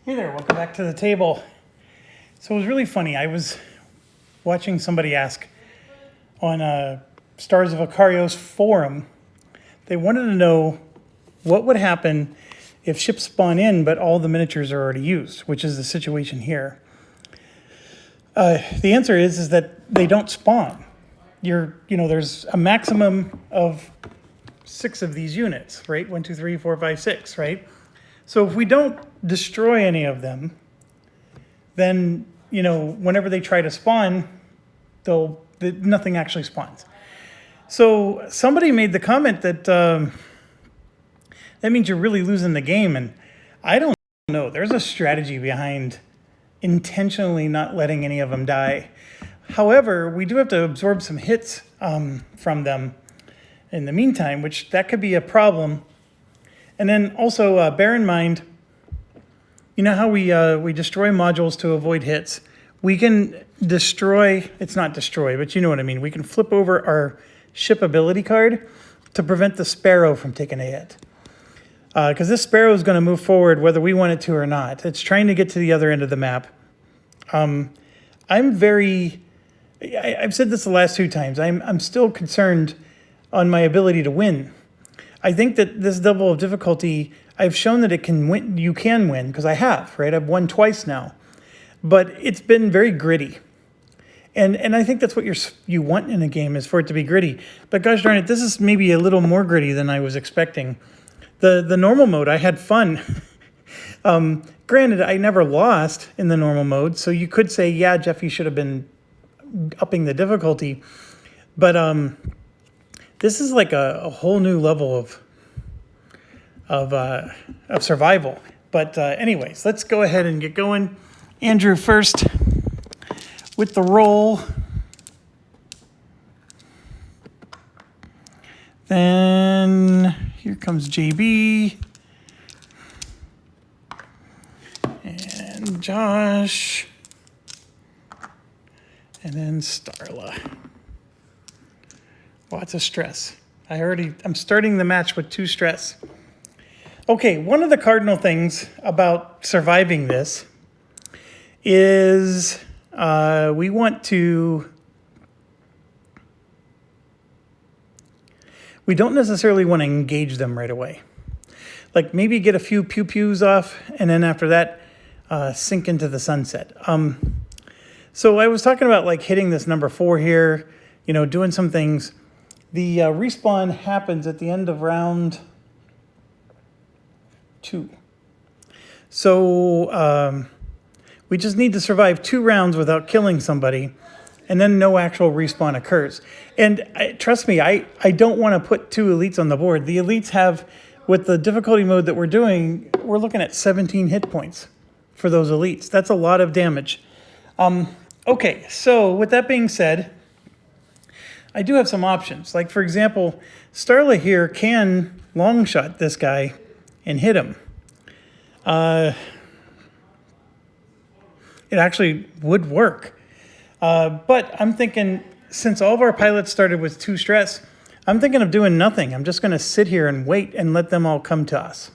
Hey there, welcome back to the table. So it was really funny. I was watching somebody ask on Stars of Akarios forum. They wanted to know what would happen if ships spawn in, but all the miniatures are already used, which is the situation here. The answer is that they don't spawn. There's a maximum of 6 of these units, right? 1, 2, 3, 4, 5, 6, right? So if we don't destroy any of them, then, whenever they try to spawn, nothing actually spawns. So somebody made the comment that that means you're really losing the game. And I don't know. There's a strategy behind intentionally not letting any of them die. However, we do have to absorb some hits from them in the meantime, which that could be a problem. And then also bear in mind, you know how we destroy modules to avoid hits? We can destroy, it's not destroy, but you know what I mean. We can flip over our ship ability card to prevent the sparrow from taking a hit. Because this sparrow is going to move forward whether we want it to or not. It's trying to get to the other end of the map. I've said this the last 2 times. I'm still concerned on my ability to win. I think that this level of difficulty, I've shown that it can win. You can win, because I have, right? I've won twice now. But it's been very gritty. And I think that's what you want in a game, is for it to be gritty. But gosh darn it, this is maybe a little more gritty than I was expecting. The normal mode, I had fun. Granted, I never lost in the normal mode, so you could say, yeah, Jeff, you should have been upping the difficulty. But this is like a whole new level of survival. But anyways, let's go ahead and get going. Andrew first with the roll. Then here comes JB. And Josh. And then Starla. Lots of stress. I'm starting the match with 2 stress. Okay, one of the cardinal things about surviving this is we don't necessarily want to engage them right away. Like maybe get a few pew-pews off, and then after that, sink into the sunset. So I was talking about like hitting this number 4 here, doing some things. The respawn happens at the end of round 2. So we just need to survive 2 rounds without killing somebody, and then no actual respawn occurs. And trust me, I don't want to put 2 elites on the board. The elites have, with the difficulty mode that we're doing, we're looking at 17 hit points for those elites. That's a lot of damage. Okay, so with that being said, I do have some options. Like, for example, Starla here can long shot this guy and hit him. It actually would work. But I'm thinking, since all of our pilots started with 2 stress, I'm thinking of doing nothing. I'm just going to sit here and wait and let them all come to us.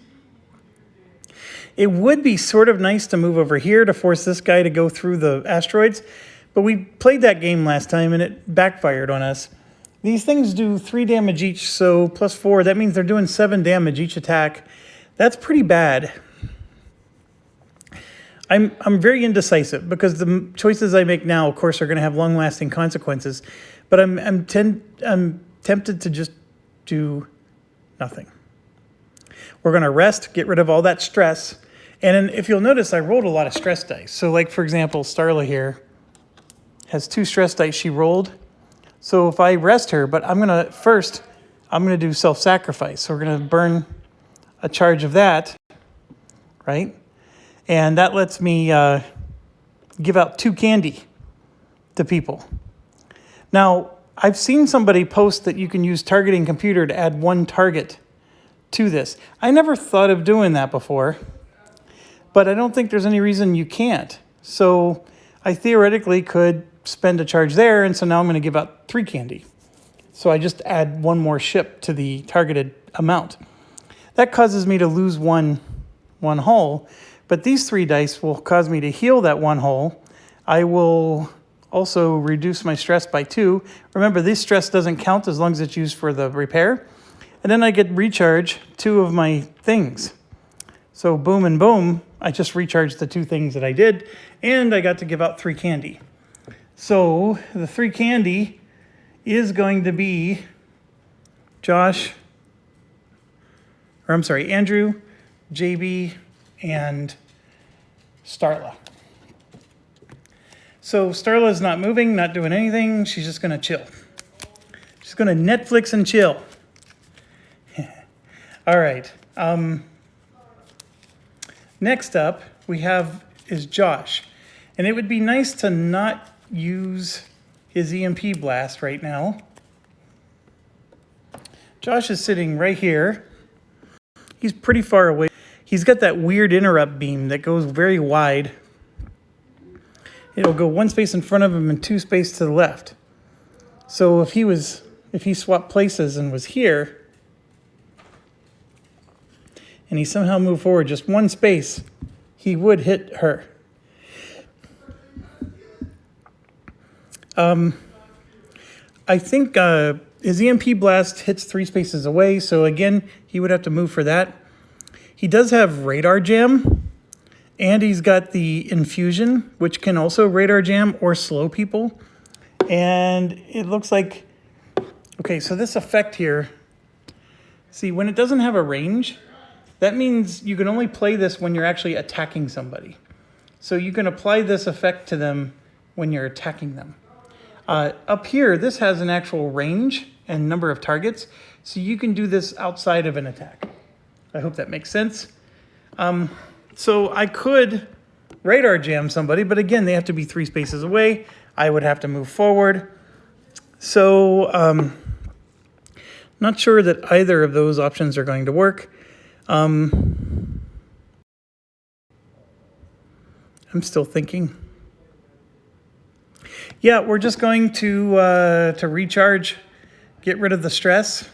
It would be sort of nice to move over here to force this guy to go through the asteroids, but we played that game last time and it backfired on us. These things do 3 damage each, so plus 4, that means they're doing 7 damage each attack. That's pretty bad. I'm very indecisive because the choices I make now, of course, are going to have long-lasting consequences, but I'm tempted to just do nothing. We're going to rest, get rid of all that stress, and then if you'll notice, I rolled a lot of stress dice. So like, for example, Starla here has 2 stress dice she rolled. So if I rest her, but I'm going to do self-sacrifice. So we're going to burn a charge of that, right? And that lets me give out 2 candy to people. Now, I've seen somebody post that you can use targeting computer to add 1 target to this. I never thought of doing that before, but I don't think there's any reason you can't. So I theoretically could spend a charge there, and so now I'm going to give out 3 candy. So I just add 1 more ship to the targeted amount. That causes me to lose one hull, But these 3 dice will cause me to heal that 1 hole. I will also reduce my stress by 2. Remember, this stress doesn't count as long as it's used for the repair. And then I get recharge 2 of my things. So boom and boom, I just recharged the 2 things that I did, and I got to give out 3 candy. So the 3 candy is going to be Andrew, JB, and Starla. So Starla's not moving, not doing anything. She's just going to chill. She's going to Netflix and chill. All right. Next up is Josh. And it would be nice to not use his EMP blast right now. Josh is sitting right here. He's pretty far away. He's got that weird interrupt beam that goes very wide. It'll go 1 space in front of him and 2 spaces to the left. So if he swapped places and was here, and he somehow moved forward just 1 space, he would hit her. I think his EMP blast hits 3 spaces away, so again, he would have to move for that. He does have radar jam, and he's got the infusion, which can also radar jam or slow people. And it looks like, okay, so this effect here, see, when it doesn't have a range, that means you can only play this when you're actually attacking somebody. So you can apply this effect to them when you're attacking them. Up here, this has an actual range and number of targets, so you can do this outside of an attack. I hope that makes sense. So I could radar jam somebody, but again, they have to be 3 spaces away. I would have to move forward. So not sure that either of those options are going to work. I'm still thinking. Yeah, we're just going to recharge, get rid of the stress,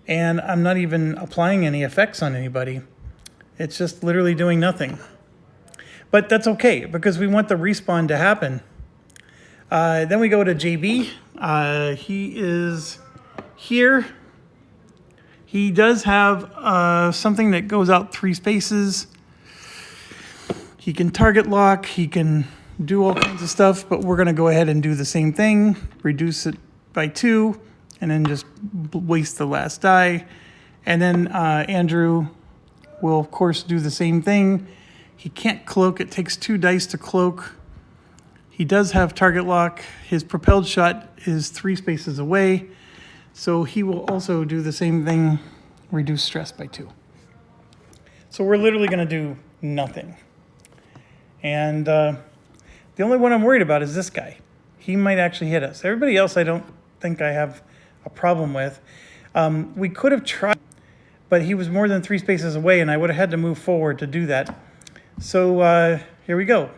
and I'm not even applying any effects on anybody. It's just literally doing nothing. But that's okay, because we want the respawn to happen. Then we go to JB. He is here. He does have something that goes out 3 spaces. He can target lock. He can do all kinds of stuff, but we're going to go ahead and do the same thing. Reduce it by 2, and then just waste the last die. And then Andrew will, of course, do the same thing. He can't cloak. It takes 2 dice to cloak. He does have target lock. His propelled shot is 3 spaces away. So he will also do the same thing, reduce stress by 2. So we're literally going to do nothing. And the only one I'm worried about is this guy. He might actually hit us. Everybody else I don't think I have a problem with. We could have tried, but he was more than 3 spaces away, and I would have had to move forward to do that. So here we go.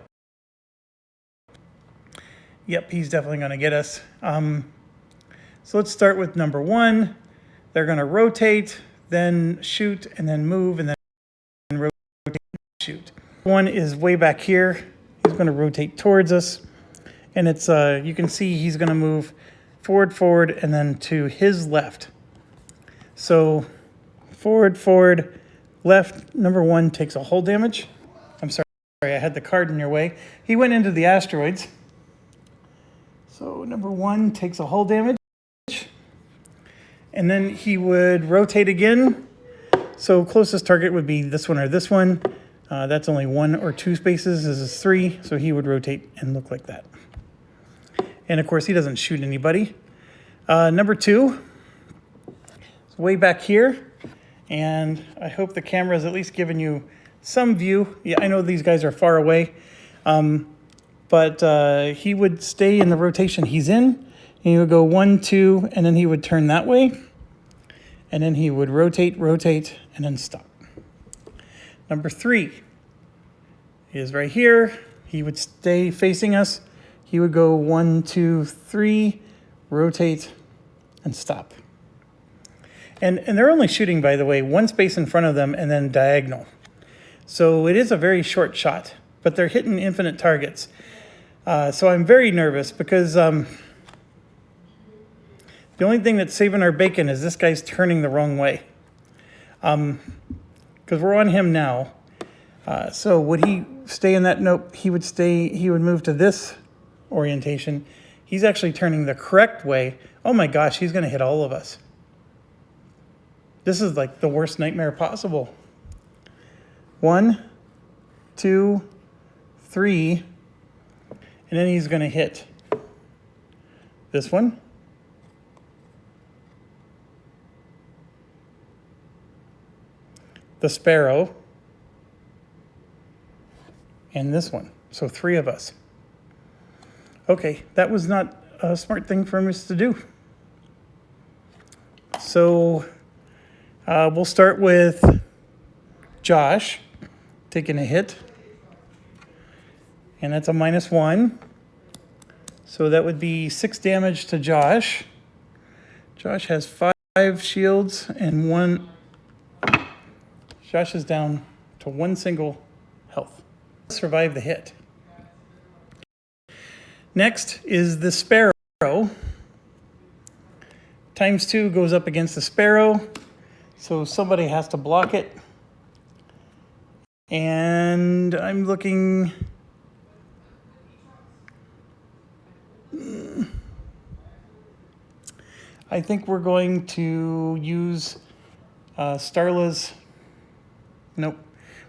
Yep, he's definitely going to get us. So let's start with number 1. They're going to rotate, then shoot, and then move, and then rotate and shoot. 1 is way back here. He's going to rotate towards us. And it's you can see he's going to move forward, and then to his left. So forward, left. Number 1 takes a hull damage. I'm sorry, I had the card in your way. He went into the asteroids. So number 1 takes a hull damage. And then he would rotate again. So closest target would be this one or this one. That's only 1 or 2 spaces. This is 3. So he would rotate and look like that. And of course, he doesn't shoot anybody. Number 2 is way back here. And I hope the camera is at least giving you some view. Yeah, I know these guys are far away. But he would stay in the rotation he's in. And he would go 1, 2, and then he would turn that way. And then he would rotate, and then stop. Number 3 is right here. He would stay facing us. He would go 1, 2, 3, rotate, and stop. And they're only shooting, by the way, 1 space in front of them and then diagonal. So it is a very short shot, but they're hitting infinite targets. So I'm very nervous because the only thing that's saving our bacon is this guy's turning the wrong way. Because we're on him now. So would he stay in that? Nope. He would move to this orientation. He's actually turning the correct way. Oh my gosh, he's going to hit all of us. This is like the worst nightmare possible. 1, 2, 3, and then he's going to hit this one. The sparrow, and this one. So 3 of us. Okay, that was not a smart thing for us to do. So we'll start with Josh taking a hit. And that's a -1. So that would be 6 damage to Josh. Josh has 5 shields and 1. Josh is down to 1 single health. Survive the hit. Next is the sparrow. ×2 goes up against the sparrow. So somebody has to block it. And I'm looking. I think we're going to use Starla's. Nope.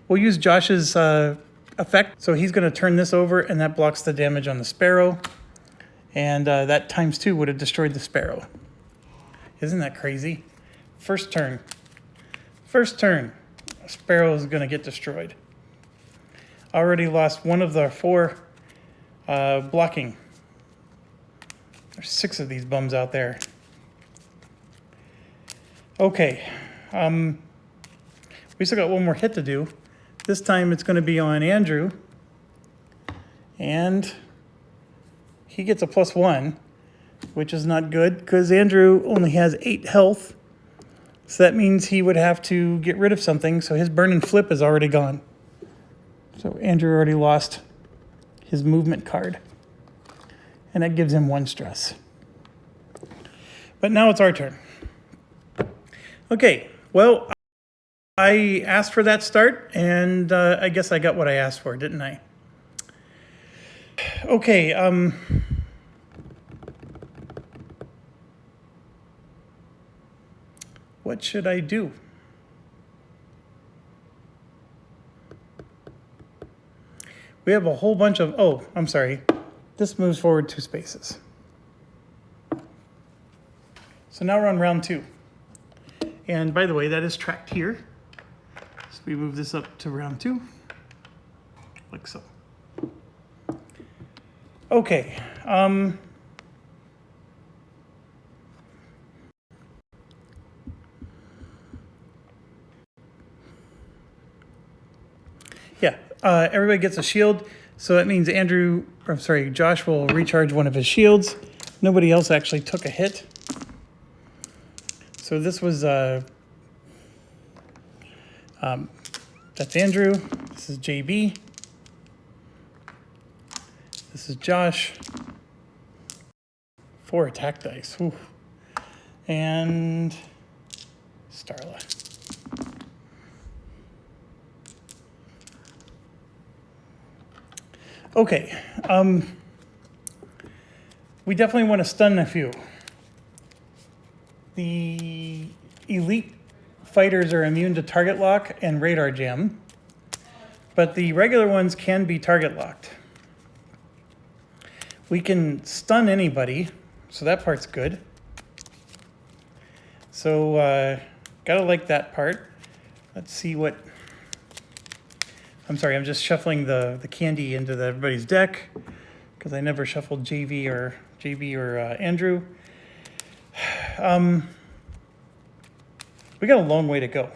We'll use Josh's effect. So he's going to turn this over, and that blocks the damage on the sparrow. And that ×2 would have destroyed the sparrow. Isn't that crazy? First turn. Sparrow is going to get destroyed. Already lost 1 of the 4 blocking. There's 6 of these bums out there. Okay. We still got 1 more hit to do. This time it's going to be on Andrew. And he gets a +1, which is not good because Andrew only has 8 health. So that means he would have to get rid of something. So his burn and flip is already gone. So Andrew already lost his movement card. And that gives him 1 stress. But now it's our turn. Okay, well, I asked for that start, and I guess I got what I asked for, didn't I? Okay, what should I do? We have a whole bunch of, oh, I'm sorry. This moves forward 2 spaces. So now we're on round 2. And by the way, that is tracked here. So we move this up to round 2, like so. Okay. Yeah, everybody gets a shield. So that means Josh will recharge 1 of his shields. Nobody else actually took a hit. So this was, that's Andrew. This is JB. This is Josh. 4 attack dice. Whew. And Starla. Okay. We definitely want to stun a few. The elite fighters are immune to target lock and radar jam, but the regular ones can be target locked. We can stun anybody, so that part's good. So gotta like that part. Let's see what. I'm sorry, I'm just shuffling the candy into everybody's deck because I never shuffled JB or Andrew. We got a long way to go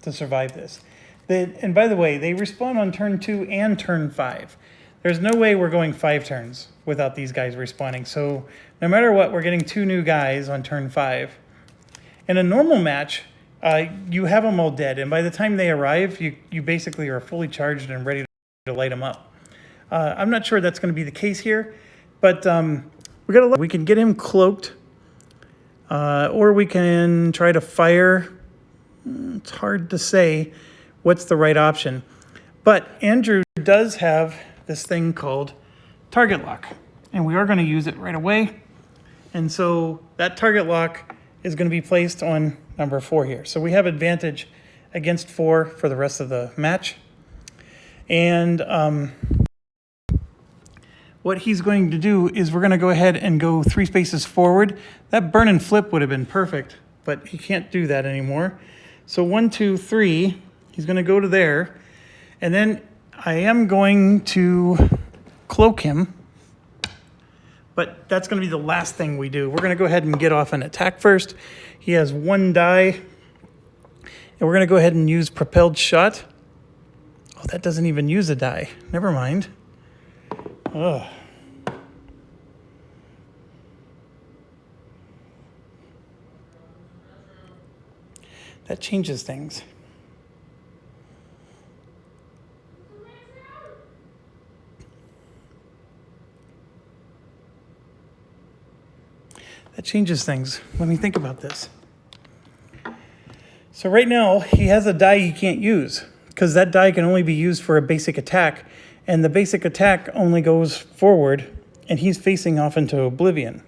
to survive this. And by the way, they respawn on turn 2 and turn 5. There's no way we're going 5 turns without these guys respawning. So no matter what, we're getting 2 new guys on turn 5. In a normal match, you have them all dead. And by the time they arrive, you basically are fully charged and ready to light them up. I'm not sure that's going to be the case here, but we can get him cloaked, or we can try to fire. It's hard to say what's the right option. But Andrew does have this thing called target lock, and we are going to use it right away. And so that target lock is going to be placed on number 4 here. So we have advantage against 4 for the rest of the match. And what he's going to do is we're going to go ahead and go 3 spaces forward. That burn and flip would have been perfect, but he can't do that anymore. So 1, 2, 3, he's going to go to there. And then I am going to cloak him, but that's going to be the last thing we do. We're going to go ahead and get off an attack first. He has 1 die, and we're going to go ahead and use propelled shot. Oh, that doesn't even use a die. Never mind. Ugh. That changes things. That changes things. Let me think about this. So right now, he has a die he can't use, because that die can only be used for a basic attack, and the basic attack only goes forward, and he's facing off into oblivion.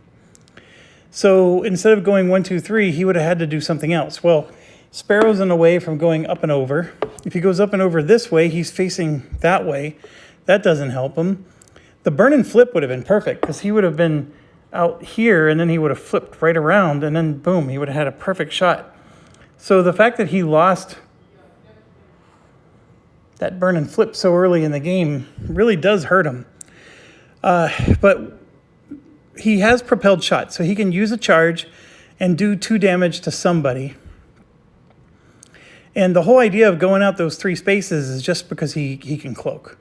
So instead of going 1, 2, 3, he would have had to do something else. Well, Sparrow's in a way from going up and over. If he goes up and over this way, he's facing that way. That doesn't help him. The burn and flip would have been perfect, because he would have been out here, and then he would have flipped right around, and then boom, he would have had a perfect shot. So the fact that he lost that burn and flip so early in the game really does hurt him. But he has propelled shot, so he can use a charge and do 2 damage to somebody. And the whole idea of going out those 3 spaces is just because he can cloak.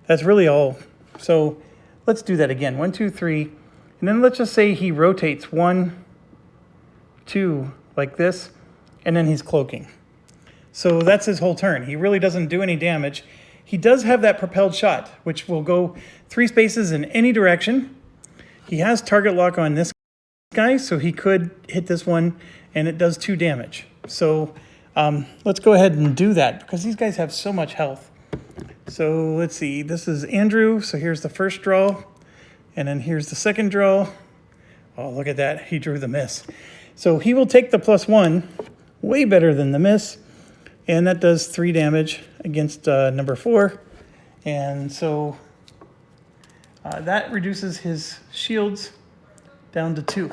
That's really all. So let's do that again. 1, 2, 3. And then let's just say he rotates 1, 2, like this, and then he's cloaking. So that's his whole turn. He really doesn't do any damage. He does have that propelled shot, which will go 3 spaces in any direction. He has target lock on this guy, so he could hit this one, and it does 2 damage. So let's go ahead and do that, because these guys have so much health. So let's see. This is Andrew, so here's the first draw. And then here's the second draw. Oh, look at that. He drew the miss. So he will take the +1, way better than the miss. And that does 3 damage against number 4. And so that reduces his shields down to 2.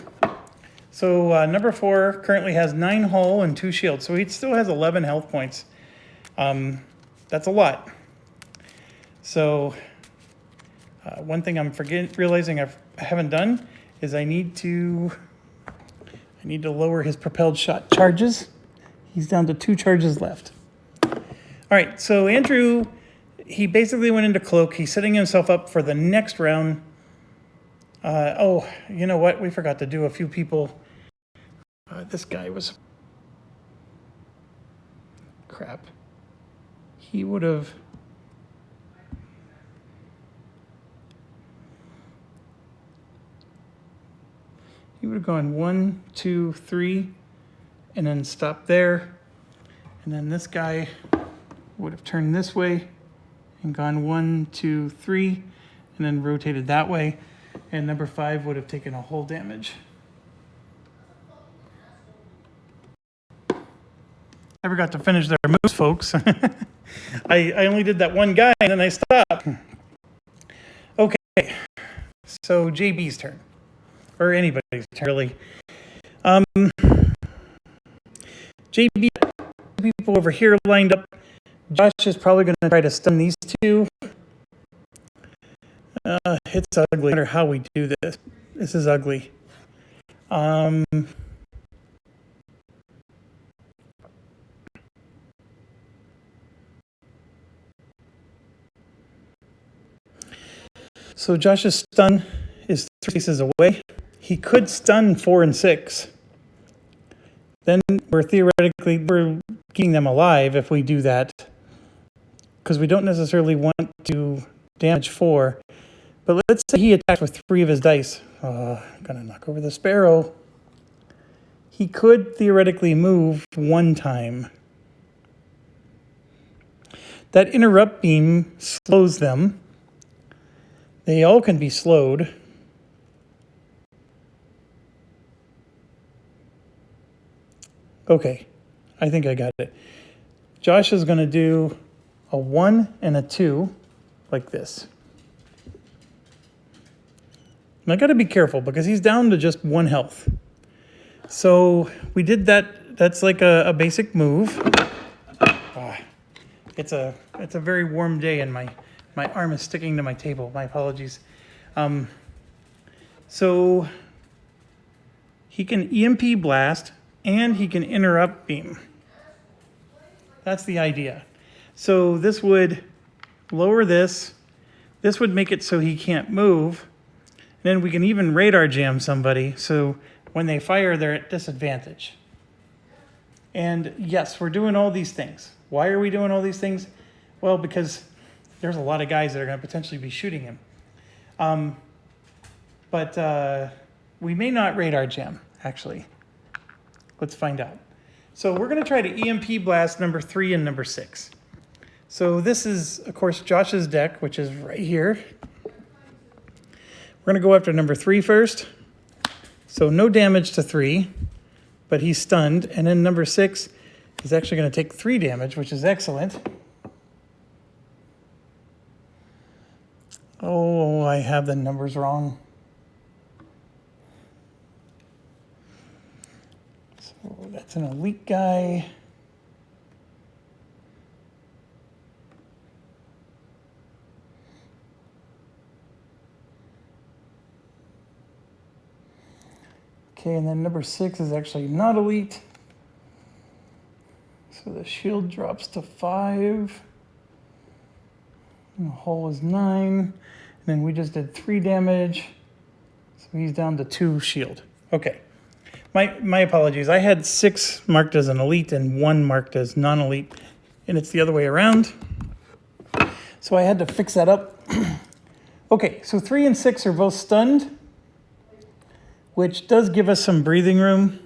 So number 4 currently has 9 hull and 2 shields. So he still has 11 health points. That's a lot. So one thing I'm realizing I haven't done is I need to lower his propelled shot charges. He's down to 2 charges left. All right, so Andrew, he basically went into cloak. He's setting himself up for the next round. Oh, you know what? We forgot to do a few people. This guy was crap. He would have. He would have gone 1, 2, 3, and then stopped there. And then this guy would have turned this way and gone 1, 2, 3, and then rotated that way. And number 5 would have taken a whole damage. I forgot to finish their moves, folks. I only did that one guy, and then I stopped. Okay, so JB's turn. Or anybody's turn, really. JB, people over here lined up. Josh is probably going to try to stun these 2. It's ugly. No matter how we do this. This is ugly. So Josh's stun is 3 spaces away. He could stun 4 and 6. then we're keeping them alive if we do that, because we don't necessarily want to damage 4. But let's say he attacks with 3 of his dice. I'm gonna knock over the sparrow. He could theoretically move 1 time. That interrupt beam slows them. They all can be slowed. Okay, I think I got it. Josh is going to do a 1 and a 2 like this. And I got to be careful because he's down to just 1 health. So we did that. That's like a basic move. It's a very warm day and my arm is sticking to my table. My apologies. So he can EMP blast and he can interrupt beam. That's the idea. So this would lower this. This would make it so he can't move. And then we can even radar jam somebody. So when they fire, they're at disadvantage. And yes, we're doing all these things. Why are we doing all these things? Well, because there's a lot of guys that are going to potentially be shooting him. But we may not radar jam, actually. Let's find out. So we're going to try to EMP blast number 3 and number 6. So this is, of course, Josh's deck, which is right here. We're going to go after number 3 first. So no damage to 3, but he's stunned. And then number 6 is actually going to take 3 damage, which is excellent. Oh, I have the numbers wrong. So that's an elite guy. Okay, and then number 6 is actually not elite. So the shield drops to 5. And the hull is 9. And then we just did 3 damage. So he's down to 2 shield. Okay. My apologies. I had 6 marked as an elite and 1 marked as non-elite. And it's the other way around. So I had to fix that up. Okay, so 3 and 6 are both stunned, which does give us some breathing room.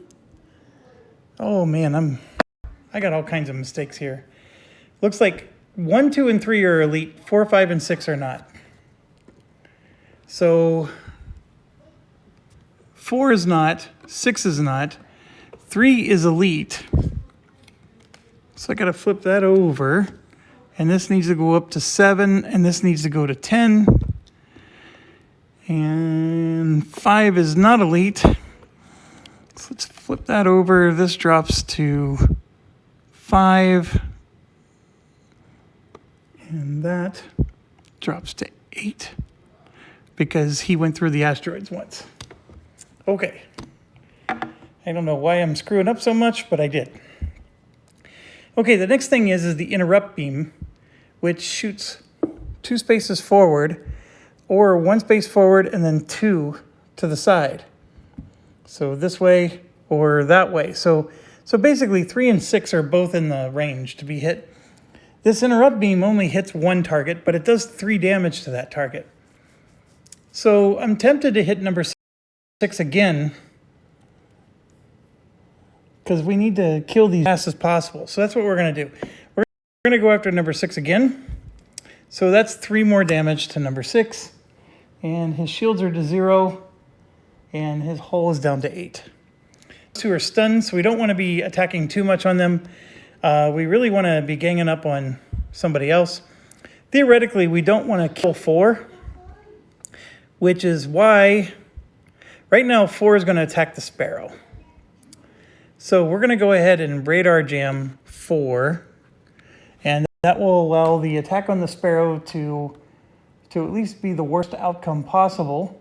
Oh man, I got all kinds of mistakes here. Looks like 1, 2, and 3 are elite. 4, 5, and 6 are not. So 4 is not, 6 is not, 3 is elite. So I got to flip that over. And this needs to go up to 7, and this needs to go to 10. And 5 is not elite. So let's flip that over. This drops to 5. And that drops to 8 because he went through the asteroids once. Okay. I don't know why I'm screwing up so much, but I did. Okay, the next thing is the interrupt beam, which shoots 2 spaces forward, or 1 space forward and then 2 to the side. So this way or that way. So basically 3 and 6 are both in the range to be hit. This interrupt beam only hits 1 target, but it does 3 damage to that target. So I'm tempted to hit number 6 again, because we need to kill these as fast as possible. So that's what we're going to do. We're going to go after number 6 again. So that's 3 more damage to number 6. And his shields are to 0. And his hull is down to 8. 2 are stunned, so we don't want to be attacking too much on them. We really want to be ganging up on somebody else. Theoretically, we don't want to kill 4, which is why right now 4 is going to attack the sparrow. So we're going to go ahead and radar jam 4, and that will allow the attack on the sparrow to at least be the worst outcome possible.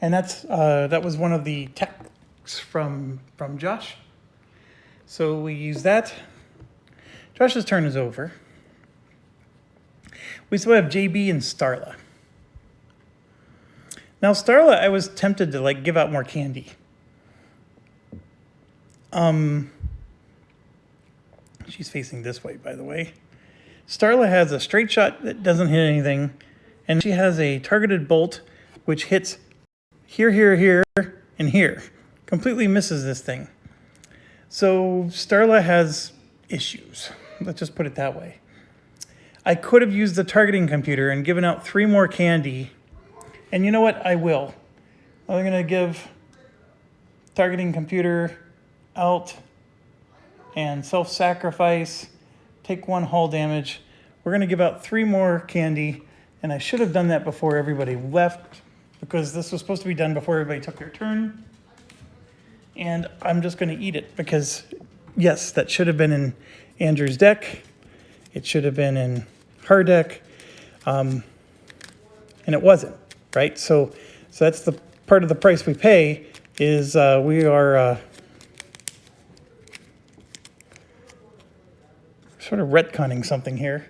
And that was one of the techs from Josh. So we use that. Josh's turn is over. We still have JB and Starla. Now Starla, I was tempted to give out more candy. She's facing this way, by the way. Starla has a straight shot that doesn't hit anything, and she has a targeted bolt which hits here, here, here, and here. Completely misses this thing. So Starla has issues. Let's just put it that way. I could have used the targeting computer and given out 3 more candy. And you know what? I will. I'm going to give targeting computer, alt, and self-sacrifice. Take 1 hull damage. We're going to give out 3 more candy. And I should have done that before everybody left, because this was supposed to be done before everybody took their turn. And I'm just going to eat it because, yes, that should have been in Andrew's deck. It should have been in her deck. And it wasn't, right? So that's the part of the price we pay is we are sort of retconning something here.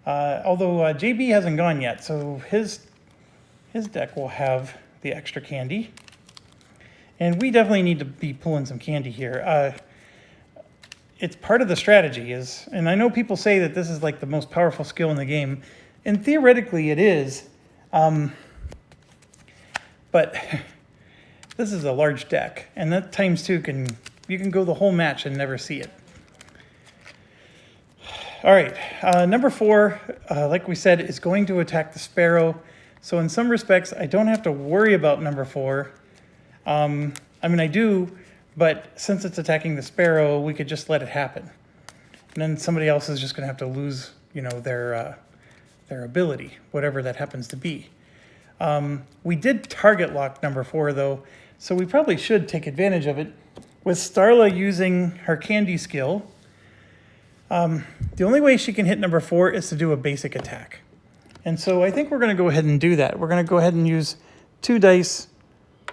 Although JB hasn't gone yet, so his deck will have the extra candy. And we definitely need to be pulling some candy here. It's part of the strategy and I know people say that this is like the most powerful skill in the game, and theoretically it is, but this is a large deck, and that times 2 you can go the whole match and never see it. All right, number 4, like we said, is going to attack the sparrow. So in some respects, I don't have to worry about number 4. I mean, I do, but since it's attacking the sparrow, we could just let it happen. And then somebody else is just going to have to lose, their ability, whatever that happens to be. We did target lock number 4, though, so we probably should take advantage of it. With Starla using her candy skill, the only way she can hit number 4 is to do a basic attack. And so I think we're going to go ahead and do that. We're going to go ahead and use 2 dice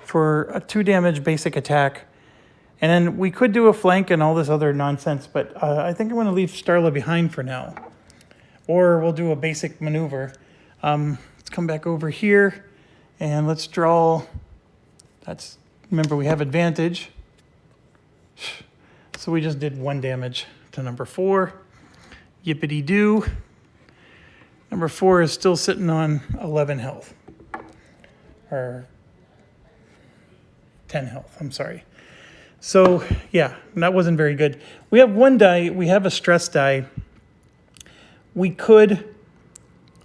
for a 2 damage basic attack. And then we could do a flank and all this other nonsense, but I think I'm going to leave Starla behind for now. Or we'll do a basic maneuver. Let's come back over here and let's draw. Remember, we have advantage. So we just did 1 damage to number 4. Yippity-doo. Number 4 is still sitting on 11 health. Or 10 health, I'm sorry. So, yeah, that wasn't very good. We have 1 die. We have a stress die. We could...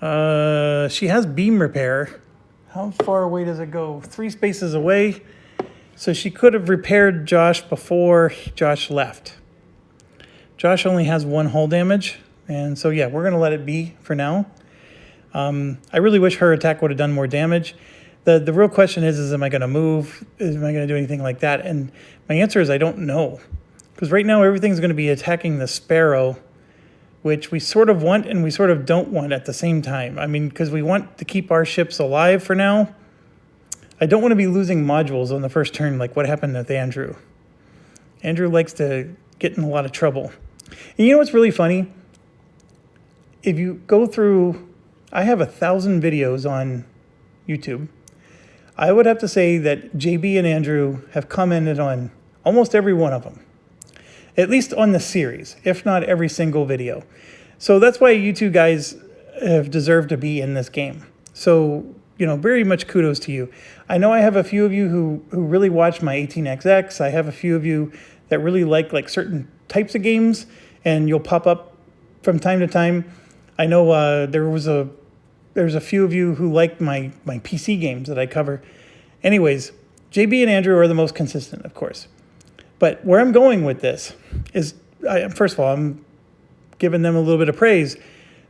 she has beam repair. How far away does it go? 3 spaces away. So she could have repaired Josh before Josh left. Josh only has 1 hull damage. And so, yeah, we're going to let it be for now. I really wish her attack would have done more damage. The real question is am I going to move? Am I going to do anything like that? And my answer is I don't know. Because right now everything's going to be attacking the sparrow, which we sort of want and we sort of don't want at the same time. I mean, because we want to keep our ships alive for now. I don't want to be losing modules on the first turn like what happened with Andrew. Andrew likes to get in a lot of trouble. And you know what's really funny? If you go through, I have 1,000 videos on YouTube. I would have to say that JB and Andrew have commented on almost every one of them. At least on the series, if not every single video. So that's why you two guys have deserved to be in this game. So, very much kudos to you. I know I have a few of you who really watch my 18XX. I have a few of you that really like certain types of games, and you'll pop up from time to time. I know there's a few of you who like my PC games that I cover. Anyways, JB and Andrew are the most consistent, of course. But where I'm going with this is, first of all, I'm giving them a little bit of praise.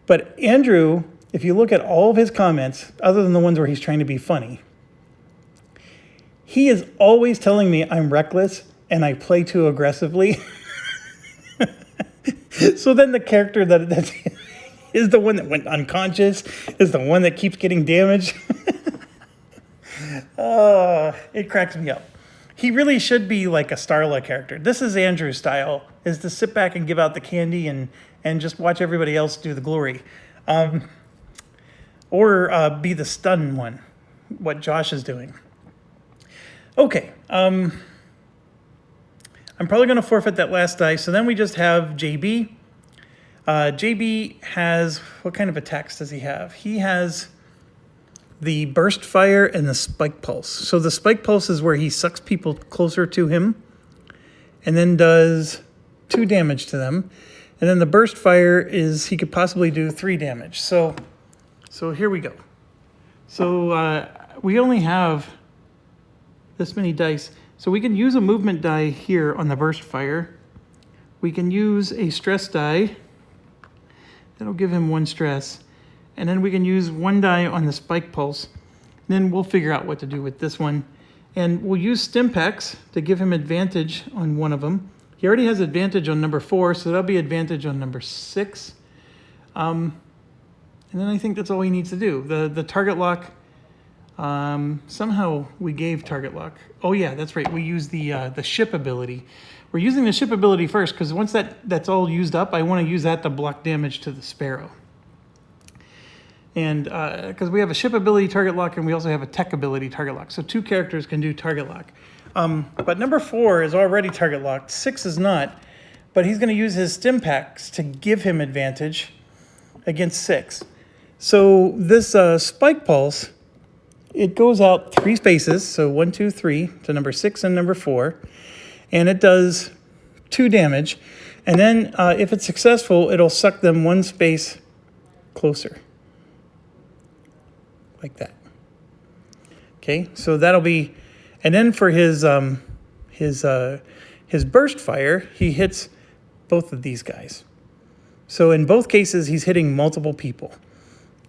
But Andrew, if you look at all of his comments, other than the ones where he's trying to be funny, he is always telling me I'm reckless and I play too aggressively. So then the character that is the one that went unconscious, is the one that keeps getting damaged. It cracks me up. He really should be like a Starla character. This is Andrew's style, is to sit back and give out the candy and just watch everybody else do the glory. Or be the stun one, what Josh is doing. Okay. I'm I'm probably going to forfeit that last die. So then we just have JB. JB has, what kind of attacks does he have? He has the burst fire and the spike pulse. So the spike pulse is where he sucks people closer to him and then does 2 damage to them. And then the burst fire is he could possibly do 3 damage. So here we go. So we only have this many dice. So we can use a movement die here on the burst fire. We can use a stress die. That'll give him 1 stress. And then we can use 1 die on the spike pulse. Then we'll figure out what to do with this one. And we'll use Stimpaks to give him advantage on one of them. He already has advantage on number 4, so that'll be advantage on number 6. And then I think that's all he needs to do. The target lock, somehow we gave target lock. Oh yeah, that's right. We use the ship ability. We're using the ship ability first because once that's all used up, I want to use that to block damage to the sparrow. And because we have a ship ability target lock and we also have a tech ability target lock. So 2 characters can do target lock. But number 4 is already target locked. 6 is not. But he's going to use his Stimpaks to give him advantage against 6. So this spike pulse, it goes out 3 spaces. So 1, 2, 3 to number 6 and number 4. And it does 2 damage. And then if it's successful, it'll suck them 1 space closer. Like that. Okay, so that'll be, and then for his burst fire, he hits both of these guys. So in both cases, he's hitting multiple people.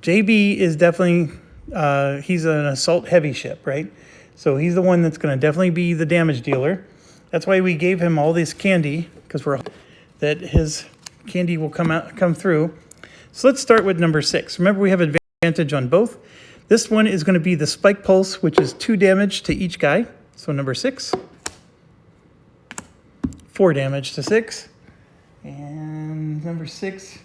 JB is definitely, he's an assault heavy ship, right? So he's the one that's going to definitely be the damage dealer. That's why we gave him all this candy, because that his candy will come through. So let's start with number 6. Remember, we have advantage on both. This one is going to be the spike pulse, which is 2 damage to each guy. So number 6, 4 damage to 6. And number 6,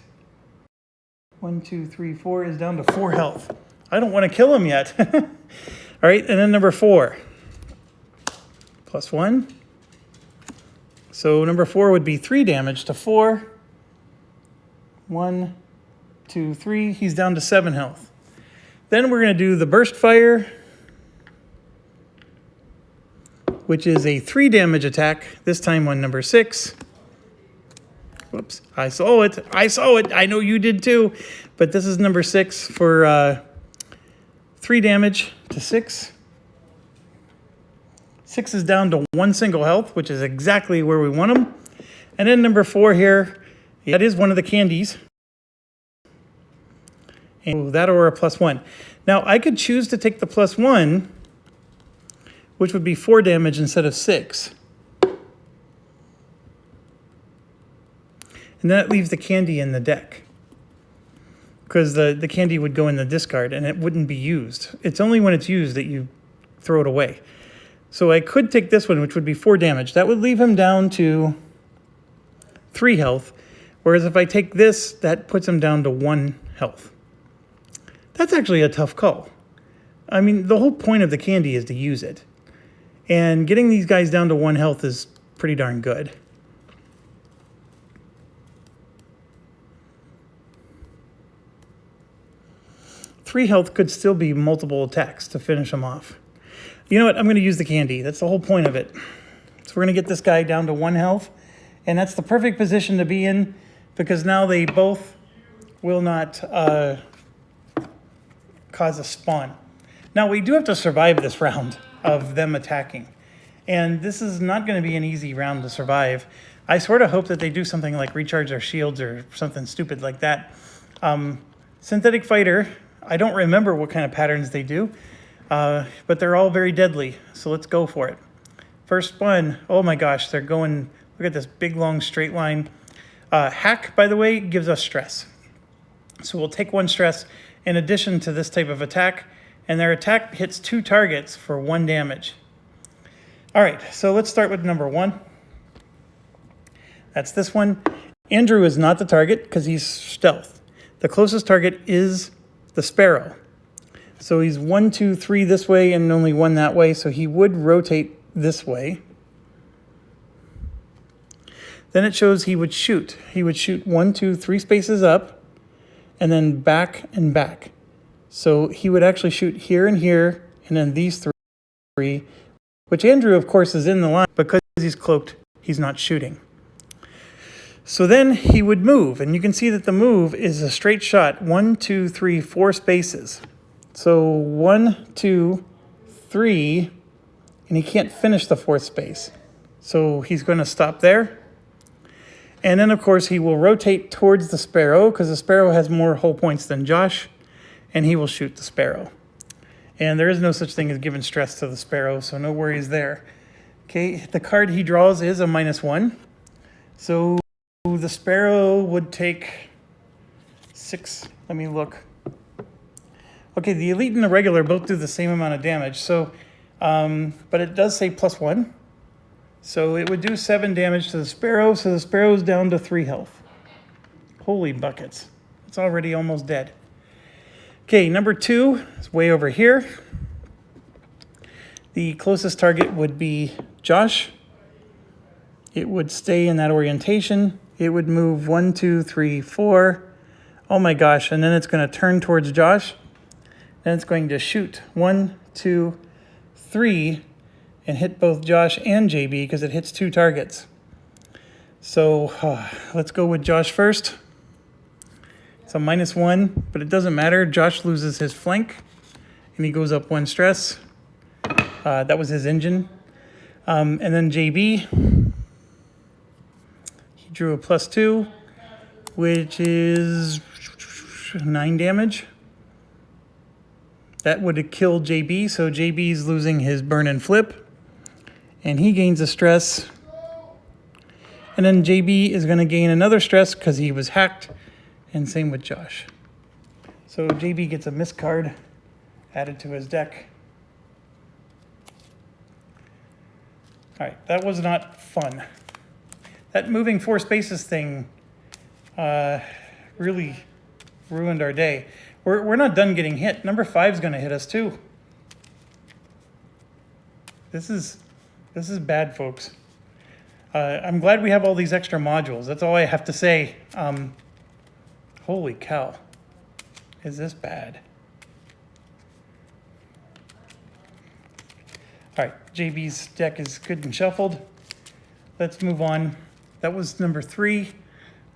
1, 2, 3, 4 is down to 4 health. I don't want to kill him yet. All right, and then number 4, plus 1. So number 4 would be 3 damage to 4. 1, 2, 3. He's down to 7 health. Then we're going to do the burst fire, which is a 3 damage attack, this time on number 6. Whoops, I saw it. I know you did too. But this is number 6 for 3 damage to 6. 6 is down to 1 single health, which is exactly where we want him. And then number 4 here, that is one of the candies. And that or a plus 1. Now, I could choose to take the plus 1, which would be 4 damage instead of 6. And that leaves the candy in the deck. Because the candy would go in the discard and it wouldn't be used. It's only when it's used that you throw it away. So I could take this one, which would be 4 damage. That would leave him down to 3 health. Whereas if I take this, that puts him down to 1 health. That's actually a tough call. I mean, the whole point of the candy is to use it. And getting these guys down to 1 health is pretty darn good. Three health could still be multiple attacks to finish them off. You know what? I'm going to use the candy. That's the whole point of it. So we're going to get this guy down to 1 health. And that's the perfect position to be in because now they both will not cause a spawn. Now, we do have to survive this round of them attacking. And this is not going to be an easy round to survive. I sort of hope that they do something like recharge their shields or something stupid like that. Synthetic Fighter, I don't remember what kind of patterns they do, but they're all very deadly. So let's go for it. First one, oh my gosh, they're going, look at this big long straight line. Hack, by the way, gives us stress. So we'll take 1 stress in addition to this type of attack, and their attack hits 2 targets for 1 damage. All right, so let's start with number 1. That's this one. Andrew is not the target because he's stealth. The closest target is the sparrow. So he's 1, 2, 3 this way and only 1 that way, so he would rotate this way. Then it shows he would shoot. He would shoot 1, 2, 3 spaces up, and then back and back. So he would actually shoot here and here, and then these three, which Andrew, of course, is in the line. Because he's cloaked, he's not shooting. So then he would move, and you can see that the move is a straight shot, 1, 2, 3, 4 spaces. So 1, 2, 3, and he can't finish the 4th space. So he's going to stop there. And then, of course, he will rotate towards the sparrow, because the sparrow has more hull points than Josh, and he will shoot the sparrow. And there is no such thing as giving stress to the sparrow, so no worries there. Okay, the card he draws is a -1. So the sparrow would take 6. Let me look. Okay, the elite and the regular both do the same amount of damage. So, but it does say +1. So it would do 7 damage to the sparrow. So the sparrow's down to 3 health. Holy buckets. It's already almost dead. Okay, number 2 is way over here. The closest target would be Josh. It would stay in that orientation. It would move 1, 2, 3, 4. Oh my gosh, and then it's going to turn towards Josh. Then it's going to shoot 1, 2, 3, and hit both Josh and JB because it hits 2 targets. So let's go with Josh first. It's a -1, but it doesn't matter. Josh loses his flank, and he goes up 1 stress. That was his engine. And then JB, he drew a +2, which is 9 damage. That would have killed JB, so JB's losing his burn and flip, and he gains a stress. And then JB is going to gain another stress because he was hacked, and same with Josh. So JB gets a miss card added to his deck. All right, that was not fun. That moving 4 spaces thing really ruined our day. We're not done getting hit. Number 5 is going to hit us too. This is bad, folks. I'm glad we have all these extra modules. That's all I have to say. Holy cow. Is this bad? All right, JB's deck is good and shuffled. Let's move on. That was number 3.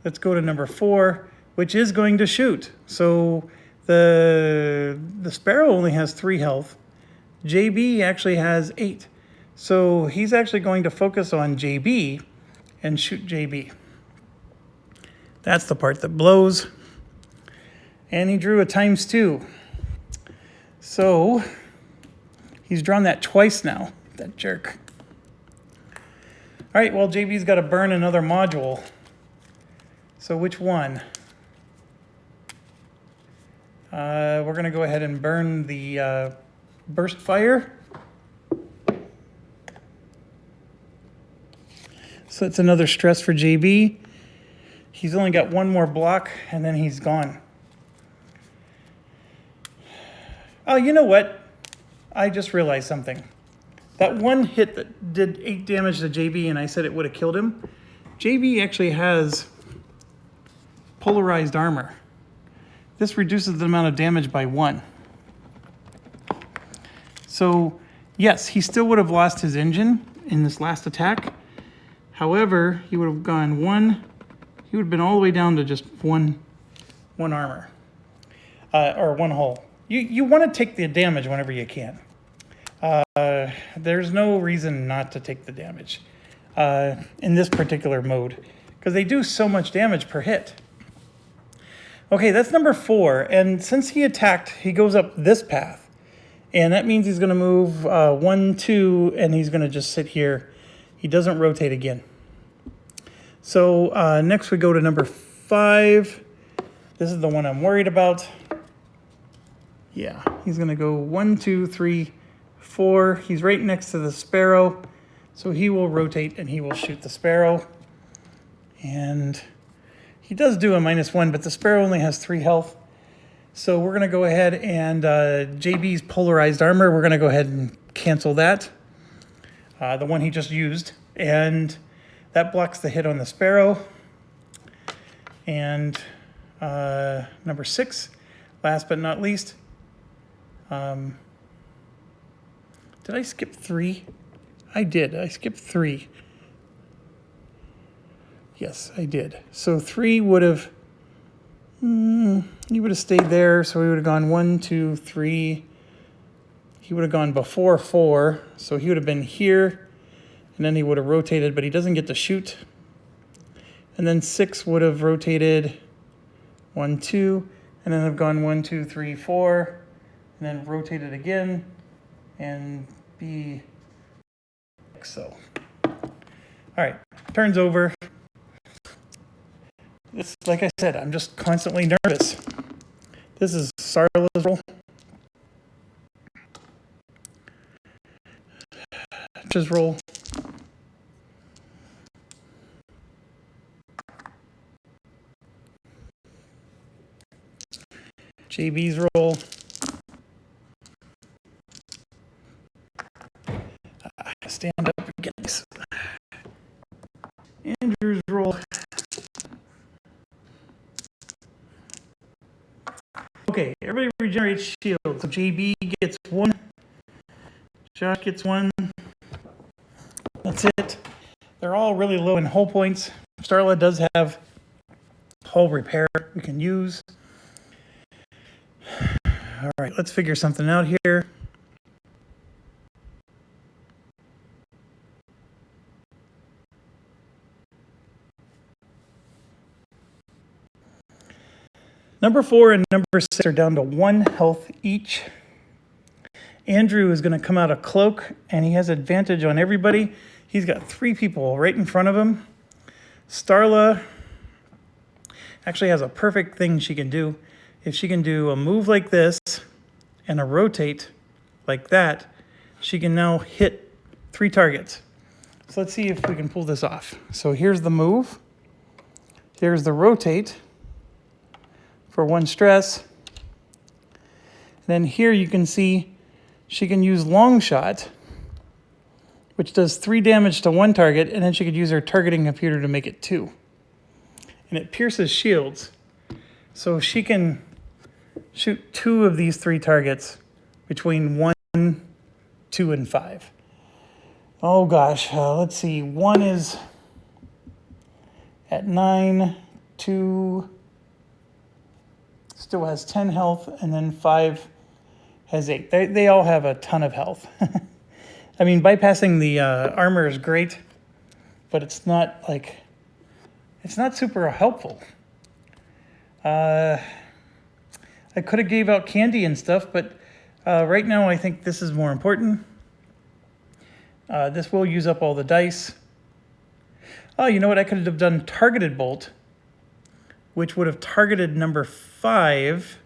Let's go to number 4, which is going to shoot. So the sparrow only has 3 health. JB actually has 8. So he's actually going to focus on JB and shoot JB. That's the part that blows. And he drew a ×2. So he's drawn that twice now, that jerk. All right, well, JB's got to burn another module. So which one? We're going to go ahead and burn the burst fire. So that's another stress for JB. He's only got 1 more block, and then he's gone. Oh, you know what? I just realized something. That one hit that did 8 damage to JB, and I said it would have killed him. JB actually has polarized armor. This reduces the amount of damage by 1. So, yes, he still would have lost his engine in this last attack. However, he would have gone 1. He would have been all the way down to just one armor. Or 1 hull. You want to take the damage whenever you can. There's no reason not to take the damage in this particular mode, because they do so much damage per hit. Okay, that's number 4, and since he attacked, he goes up this path, and that means he's going to move 1, 2, and he's going to just sit here. He doesn't rotate again. So next we go to number 5. This is the one I'm worried about. Yeah, he's going to go 1, 2, 3, 4. He's right next to the sparrow, so he will rotate and he will shoot the sparrow. And he does do a -1, but the sparrow only has 3 health. So we're going to go ahead and JB's polarized armor, we're going to go ahead and cancel that, the one he just used. And That blocks the hit on the sparrow. And number 6, last but not least. Did I skip 3? I did. I skipped 3. Yes, I did. So 3 would have, he would have stayed there. So he would have gone 1, 2, 3. He would have gone before 4. So he would have been here. And then he would have rotated, but he doesn't get to shoot. And then 6 would have rotated 1, 2. And then have gone 1, 2, 3, 4. And then rotated again. And be like so. All right, turns over. This, like I said, I'm just constantly nervous. This is Sarla's roll. Just roll. JB's roll. Stand up and get this. Andrew's roll. Okay, everybody regenerates shields. So JB gets 1. Josh gets 1. That's it. They're all really low in hull points. Starla does have hull repair we can use. All right, let's figure something out here. Number 4 and number 6 are down to 1 health each. Andrew is going to come out of cloak, and he has advantage on everybody. He's got 3 people right in front of him. Starla actually has a perfect thing she can do. If she can do a move like this and a rotate like that, she can now hit 3 targets. So let's see if we can pull this off. So here's the move. Here's the rotate for 1 stress. And then here you can see she can use long shot, which does 3 damage to 1 target, and then she could use her targeting computer to make it 2. And it pierces shields. So she can shoot 2 of these 3 targets between 1, 2, and 5. Oh gosh, let's see. 1 is at 9, 2 still has 10 health, and then 5 has 8. They all have a ton of health. I mean, bypassing the armor is great, but it's not super helpful. I could have gave out candy and stuff, but right now I think this is more important. This will use up all the dice. Oh, you know what? I could have done targeted bolt, which would have targeted number 5.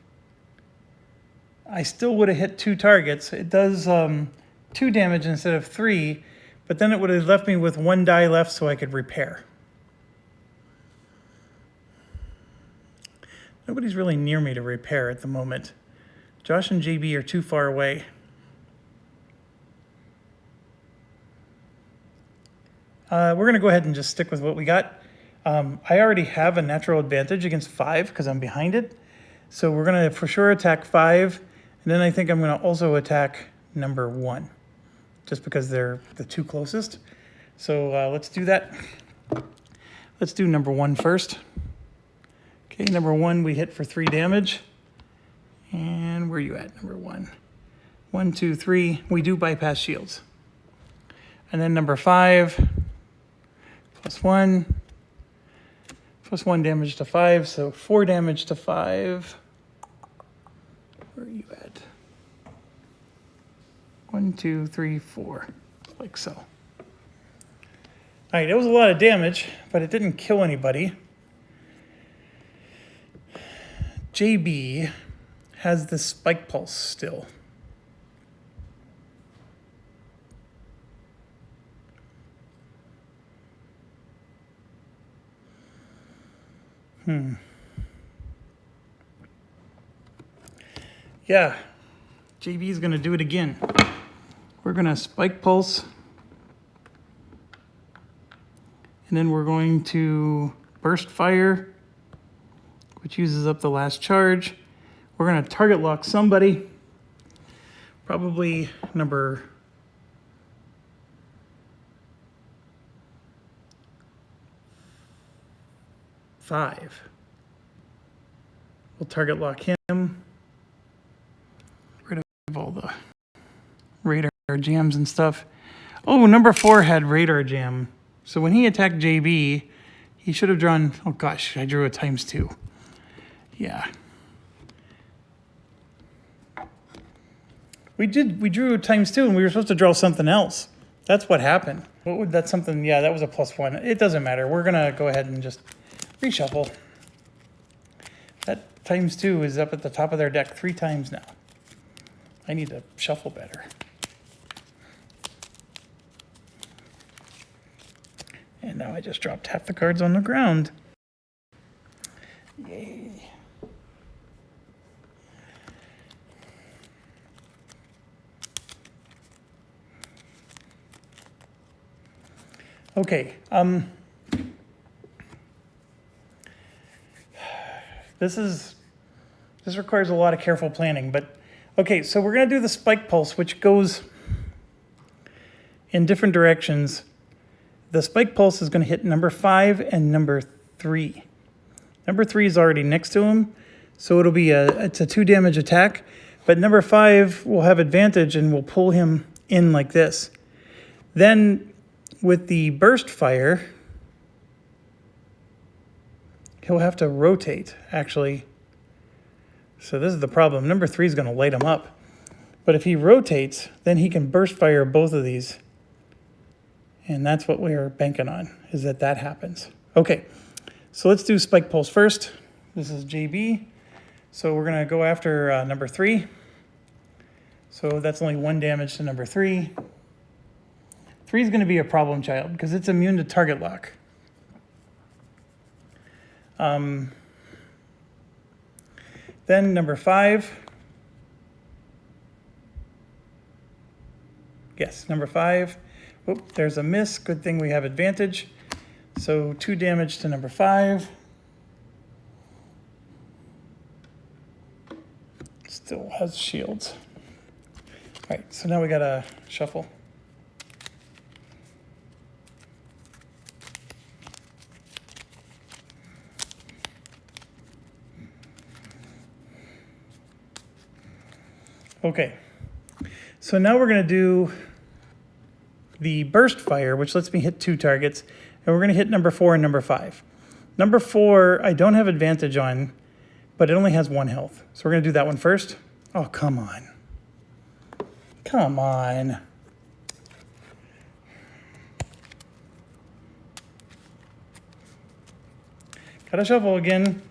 I still would have hit 2 targets. It does 2 damage instead of 3, but then it would have left me with 1 die left so I could repair. Nobody's really near me to repair at the moment. Josh and JB are too far away. We're going to go ahead and just stick with what we got. I already have a natural advantage against 5 because I'm behind it. So we're going to for sure attack 5. And then I think I'm going to also attack number 1, just because they're the 2 closest. So let's do that. Let's do number 1 first. Okay, number 1, we hit for 3 damage. And where are you at, number 1? 1, 2, 3. We do bypass shields. And then number 5, +1. +1 damage to 5, so 4 damage to 5. Where are you at? 1, 2, 3, 4, like so. All right, it was a lot of damage, but it didn't kill anybody. JB has the spike pulse still. Yeah, JB's gonna do it again. We're gonna spike pulse. And then we're going to burst fire, which uses up the last charge. We're going to target lock somebody, probably number 5. We'll target lock him. Rid of all the radar jams and stuff. Oh, number 4 had radar jam. So when he attacked JB, he should have drawn, oh gosh, I drew a ×2. Yeah. We drew a ×2 and we were supposed to draw something else. That's what happened. What would that something, yeah, that was a +1. It doesn't matter. We're gonna go ahead and just reshuffle. That ×2 is up at the top of their deck 3 times now. I need to shuffle better. And now I just dropped half the cards on the ground. Yay. Okay, this requires a lot of careful planning, but okay, so we're gonna do the spike pulse, which goes in different directions. The spike pulse is gonna hit number 5 and number 3. Number 3 is already next to him, so it'll be it's a 2 damage attack, but number 5 will have advantage and will pull him in like this. Then with the burst fire, he'll have to rotate, actually. So this is the problem. Number 3 is going to light him up. But if he rotates, then he can burst fire both of these. And that's what we're banking on, is that that happens. Okay, so let's do Spike Pulse first. This is JB. So we're going to go after number 3. So that's only 1 damage to number 3. 3 is going to be a problem child because it's immune to target lock. Then number 5. Yes, number 5. Oop, there's a miss. Good thing we have advantage. So 2 damage to number 5. Still has shields. All right, so now we got to shuffle. Okay, so now we're going to do the burst fire, which lets me hit 2 targets, and we're going to hit number 4 and number 5. Number 4, I don't have advantage on, but it only has 1 health. So we're going to do that one first. Oh, come on. Come on. Gotta shuffle again.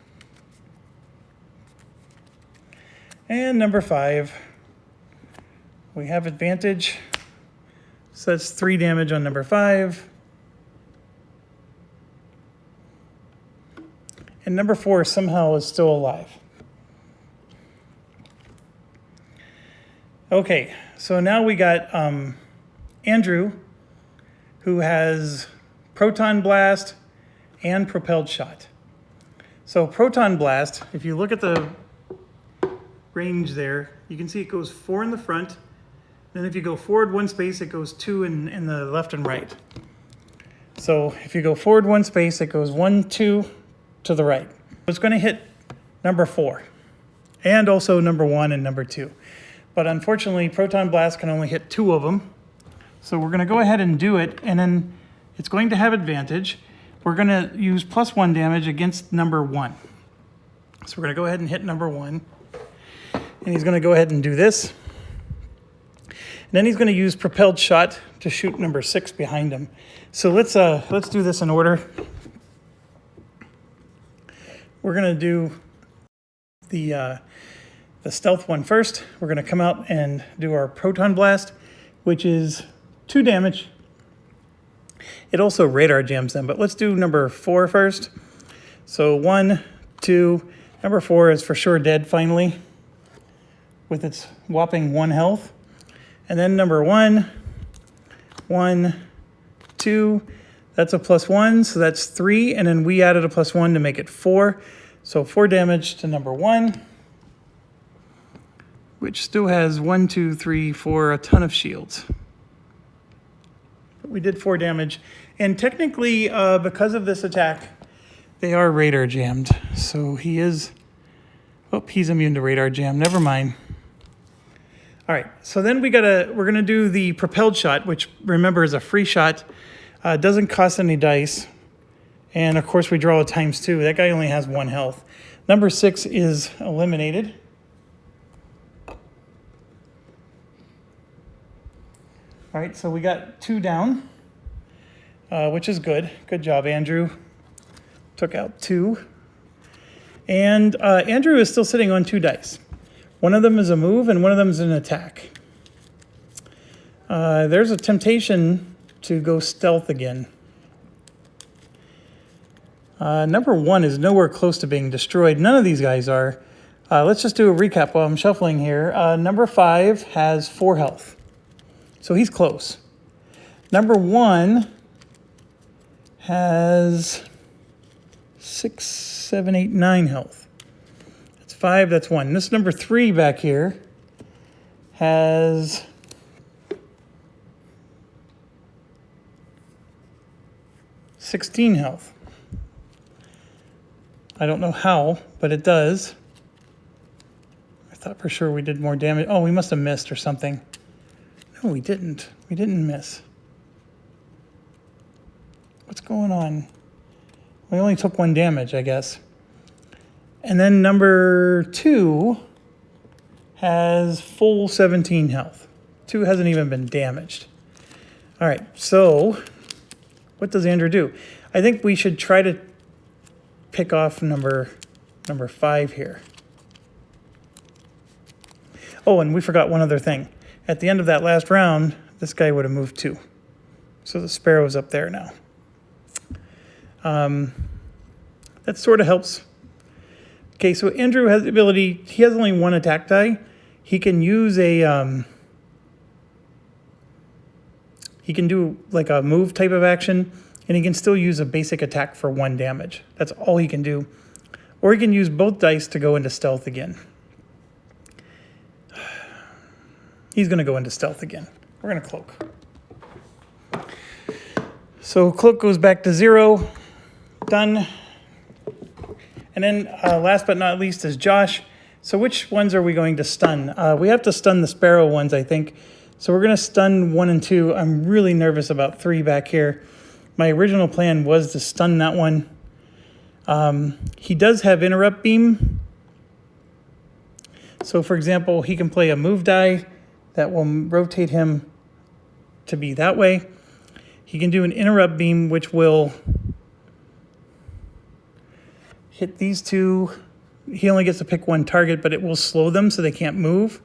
And number 5. We have advantage, so that's 3 damage on number 5. And number 4 somehow is still alive. Okay, so now we got Andrew, who has Proton Blast and Propelled Shot. So Proton Blast, if you look at the range there, you can see it goes 4 in the front. Then if you go forward 1 space, it goes 2 in the left and right. So if you go forward 1 space, it goes 1, 2 to the right. It's going to hit number 4 and also number 1 and number 2. But unfortunately, Proton Blast can only hit 2 of them. So we're going to go ahead and do it, and then it's going to have advantage. We're going to use +1 damage against number 1. So we're going to go ahead and hit number 1. And he's going to go ahead and do this. And then he's going to use Propelled Shot to shoot number 6 behind him. So let's do this in order. We're going to do the stealth one first. We're going to come out and do our Proton Blast, which is 2 damage. It also radar jams them, but let's do number 4 first. So 1, 2, number 4 is for sure dead finally, with its whopping 1 health. And then number 1, 1, 2, That's a +1, so that's 3, and then we added a +1 to make it 4. So 4 damage to number 1, which still has 1, 2, 3, 4, a ton of shields. But we did 4 damage, and technically, because of this attack, they are radar jammed. So he is, oh, he's immune to radar jam. Never mind. All right, so then we're gonna do the propelled shot, which remember is a free shot. Doesn't cost any dice. And of course we draw a ×2. That guy only has 1 health. Number 6 is eliminated. All right, so we got 2 down, which is good. Good job, Andrew. Took out 2. And Andrew is still sitting on 2 dice. One of them is a move and one of them is an attack. There's a temptation to go stealth again. Number 1 is nowhere close to being destroyed. None of these guys are. Let's just do a recap while I'm shuffling here. Number 5 has 4 health. So he's close. Number 1 has 6, 7, 8, 9 health. That's 5, that's 1. This number 3 back here has 16 health. I don't know how, but it does. I thought for sure we did more damage. Oh, we must have missed or something. No, we didn't. We didn't miss. What's going on? We only took 1 damage, I guess. And then number 2 has full 17 health. 2 hasn't even been damaged. All right, so what does Andrew do? I think we should try to pick off number 5 here. Oh, and we forgot one other thing. At the end of that last round, this guy would have moved 2. So the sparrow's up there now. That sort of helps. Okay, so Andrew has the ability, he has only 1 attack die. He can use a, he can do like a move type of action, and he can still use a basic attack for 1 damage. That's all he can do. Or he can use both dice to go into stealth again. He's going to go into stealth again. We're going to cloak. So cloak goes back to 0. Done. And then last but not least is Josh. So which ones are we going to stun? We have to stun the sparrow ones, I think. So we're going to stun 1 and 2. I'm really nervous about 3 back here. My original plan was to stun that one. He does have interrupt beam. So for example, he can play a move die that will rotate him to be that way. He can do an interrupt beam, which will hit these 2. He only gets to pick 1 target, but it will slow them so they can't move.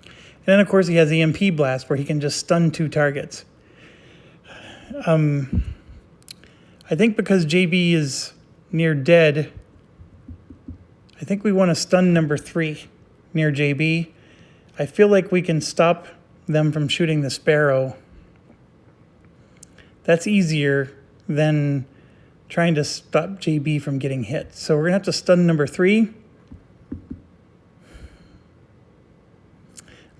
And then, of course, he has EMP blast, where he can just stun 2 targets. I think because JB is near dead, I think we want to stun number 3 near JB. I feel like we can stop them from shooting the sparrow. That's easier than trying to stop JB from getting hit. So we're going to have to stun number 3.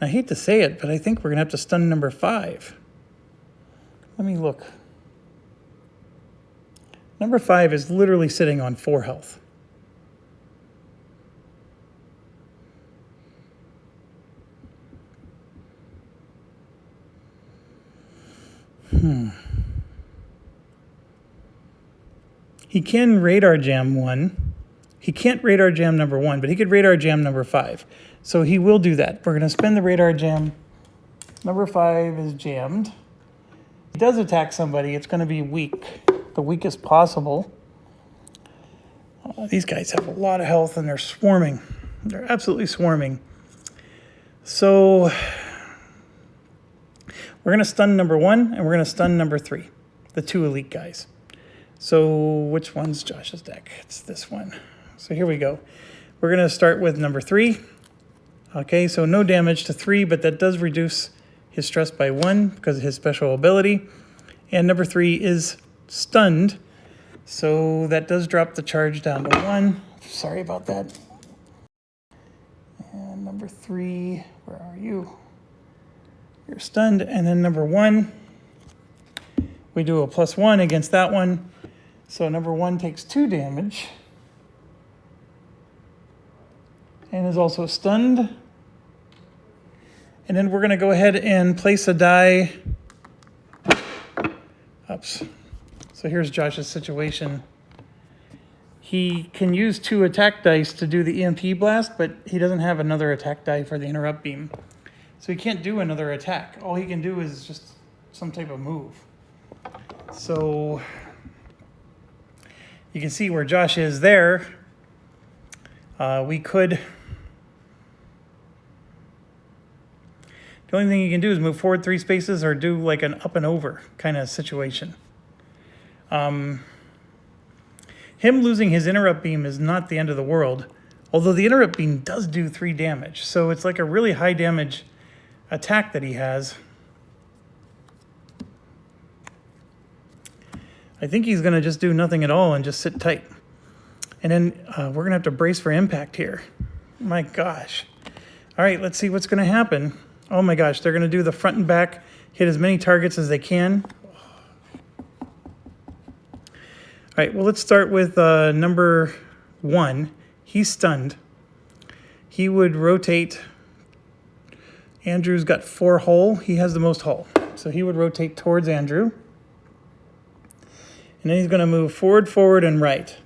I hate to say it, but I think we're going to have to stun number 5. Let me look. Number 5 is literally sitting on 4 health. He can radar jam 1. He can't radar jam number 1, but he could radar jam number 5. So he will do that. We're going to spend the radar jam. Number 5 is jammed. He does attack somebody. It's going to be weak, the weakest possible. These guys have a lot of health and they're swarming. They're absolutely swarming. So we're going to stun number 1 and we're going to stun number 3, the 2 elite guys. So which one's Josh's deck? It's this one. So here we go. We're going to start with number 3. Okay, so no damage to 3, but that does reduce his stress by 1 because of his special ability. And number 3 is stunned. So that does drop the charge down to 1. Sorry about that. And number 3, where are you? You're stunned. And then number 1, we do a +1 against that one. So number 1 takes 2 damage. And is also stunned. And then we're going to go ahead and place a die. Oops. So here's Josh's situation. He can use 2 attack dice to do the EMP blast, but he doesn't have another attack die for the interrupt beam. So he can't do another attack. All he can do is just some type of move. So you can see where Josh is there. We could... The only thing you can do is move forward 3 spaces or do like an up and over kind of situation. Him losing his interrupt beam is not the end of the world, although the interrupt beam does do 3 damage. So it's like a really high damage attack that he has. I think he's going to just do nothing at all and just sit tight. And then we're going to have to brace for impact here. My gosh. All right, let's see what's going to happen. Oh my gosh, they're going to do the front and back, hit as many targets as they can. All right, well, let's start with number 1. He's stunned. He would rotate. Andrew's got 4 hull. He has the most hull. So he would rotate towards Andrew. And then he's going to move forward, forward, and right.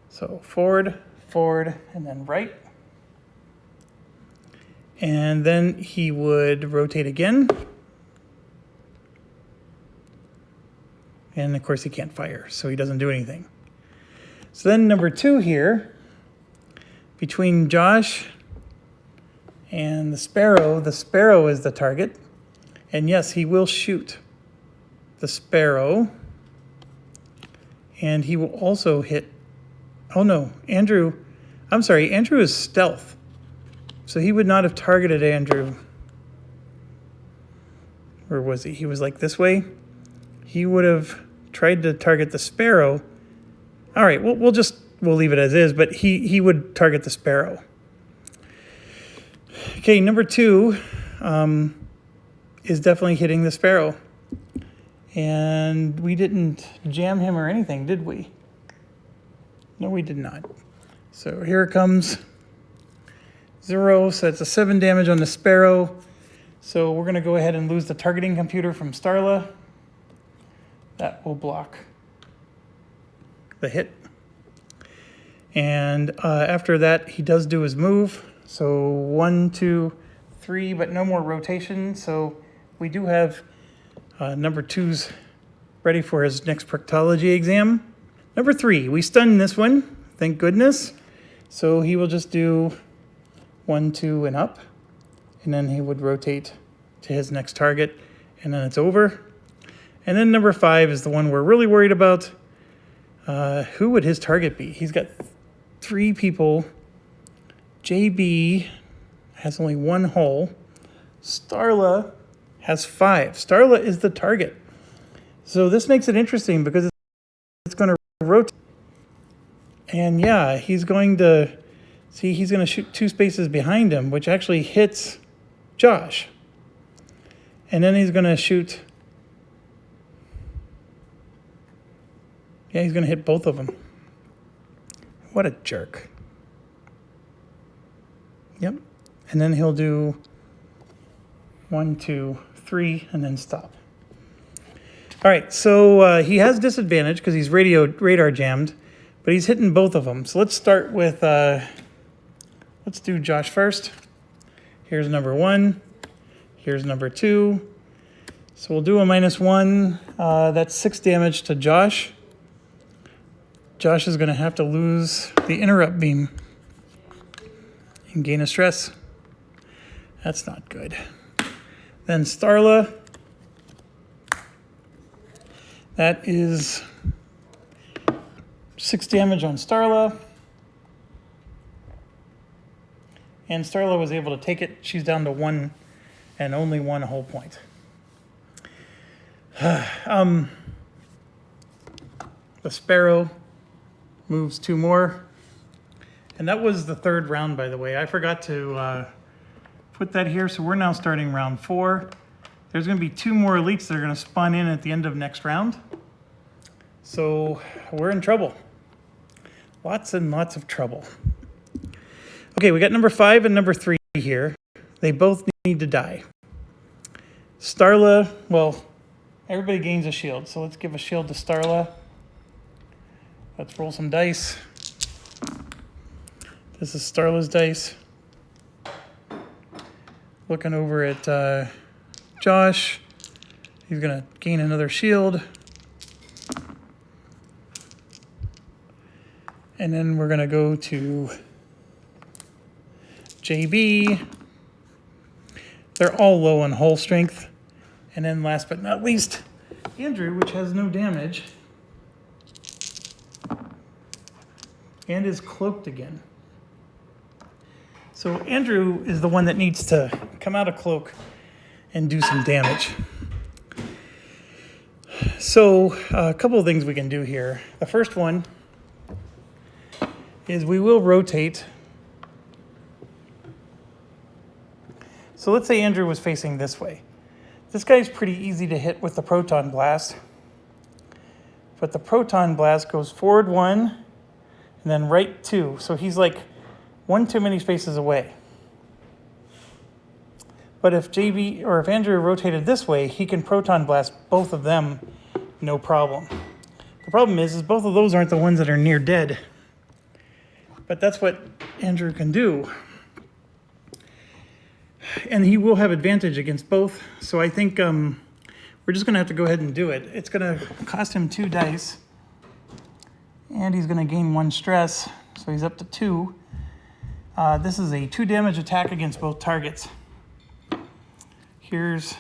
So forward, forward, and then right. And then he would rotate again. And of course he can't fire, so he doesn't do anything. So then number 2 here, between Josh and the sparrow is the target. And yes, he will shoot the sparrow. And he will also hit, oh no, Andrew is stealth. So he would not have targeted Andrew. Or was he? He was like this way. He would have tried to target the sparrow. All right, we'll leave it as is, but he would target the sparrow. Okay, number 2 is definitely hitting the sparrow. And we didn't jam him or anything, did we? No, we did not. So here it comes. 0, so it's a 7 damage on the sparrow. So we're going to go ahead and lose the targeting computer from Starla. That will block the hit. And after that, he does do his move. So 1, 2, 3, but no more rotation. So we do have number 2's ready for his next proctology exam. Number 3, we stun this one, thank goodness. So he will just do 1, 2, and up. And then he would rotate to his next target, and then it's over. And then number 5 is the one we're really worried about. Who would his target be? He's got 3 people. JB has only 1 hull. Starla has 5. Starla is the target. So this makes it interesting because it's going to rotate. And yeah, he's going to shoot 2 spaces behind him, which actually hits Josh. And then he's going to shoot. Yeah, he's going to hit both of them. What a jerk. Yep. And then he'll do 1, 2, 3, and then stop. All right, so he has disadvantage because he's radar jammed, but he's hitting both of them. So let's start with, let's do Josh first. Here's number 1. Here's number 2. So we'll do a -1. That's 6 damage to Josh. Josh is going to have to lose the interrupt beam and gain a stress. That's not good. Then Starla. That is 6 damage on Starla. And Starla was able to take it. She's down to 1 and only 1 whole point. The sparrow moves 2 more. And that was the 3rd round, by the way. I forgot to put that here, so we're now starting round 4. There's going to be 2 more elites that are going to spawn in at the end of next round. So we're in trouble. Lots and lots of trouble. Okay, we got number 5 and number 3 here. They both need to die. Starla, well, everybody gains a shield, so let's give a shield to Starla. Let's roll some dice. This is Starla's dice. Looking over at Josh. He's going to gain another shield. And then we're going to go to JB. They're all low on hull strength. And then last but not least, Andrew, which has no damage. And is cloaked again. So Andrew is the one that needs to come out of cloak and do some damage. So a couple of things we can do here. The first one is we will rotate. So let's say Andrew was facing this way. This guy's pretty easy to hit with the proton blast. But the proton blast goes forward 1 and then right 2. So he's like 1 too many spaces away. But if JB or if Andrew rotated this way, he can proton blast both of them, no problem. The problem is both of those aren't the ones that are near dead. But that's what Andrew can do. And he will have advantage against both. So I think we're just going to have to go ahead and do it. It's going to cost him 2 dice. And he's going to gain 1 stress. So he's up to 2. This is a 2 damage attack against both targets. Here's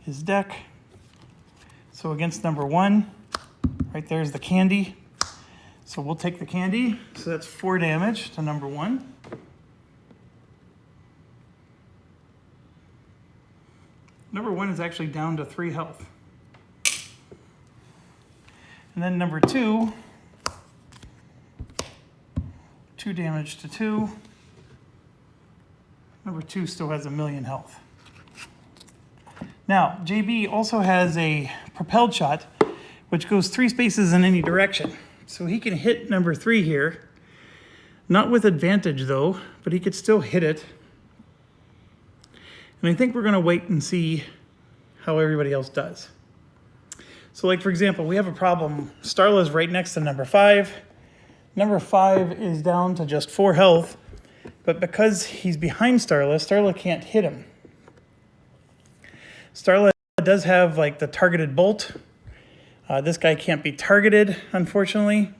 his deck. So against number 1, right there's the candy. So we'll take the candy. So that's 4 damage to number 1. Number 1 is actually down to 3 health. And then number 2, 2 damage to 2. Number 2 still has 1,000,000 health. Now, JB also has a propelled shot, which goes 3 spaces in any direction. So he can hit number 3 here. Not with advantage, though, but he could still hit it. And I think we're going to wait and see how everybody else does. So, like, for example, we have a problem. Starla's right next to number 5. Number 5 is down to just 4 health. But because he's behind Starla, Starla can't hit him. Starla does have, like, the targeted bolt. This guy can't be targeted, unfortunately.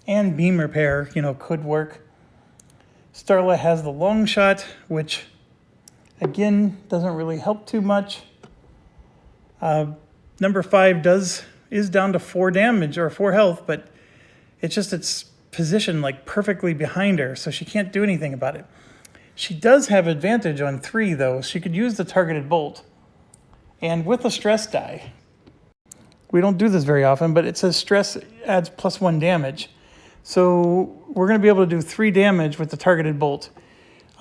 And beam repair, could work. Starla has the long shot, which, again, doesn't really help too much. Number 5 is down to 4 damage or 4 health, but it's positioned like perfectly behind her, so she can't do anything about it. She does have advantage on 3, though. She could use the targeted bolt. And with a stress die, we don't do this very often, but it says stress adds +1 damage. So we're going to be able to do 3 damage with the targeted bolt.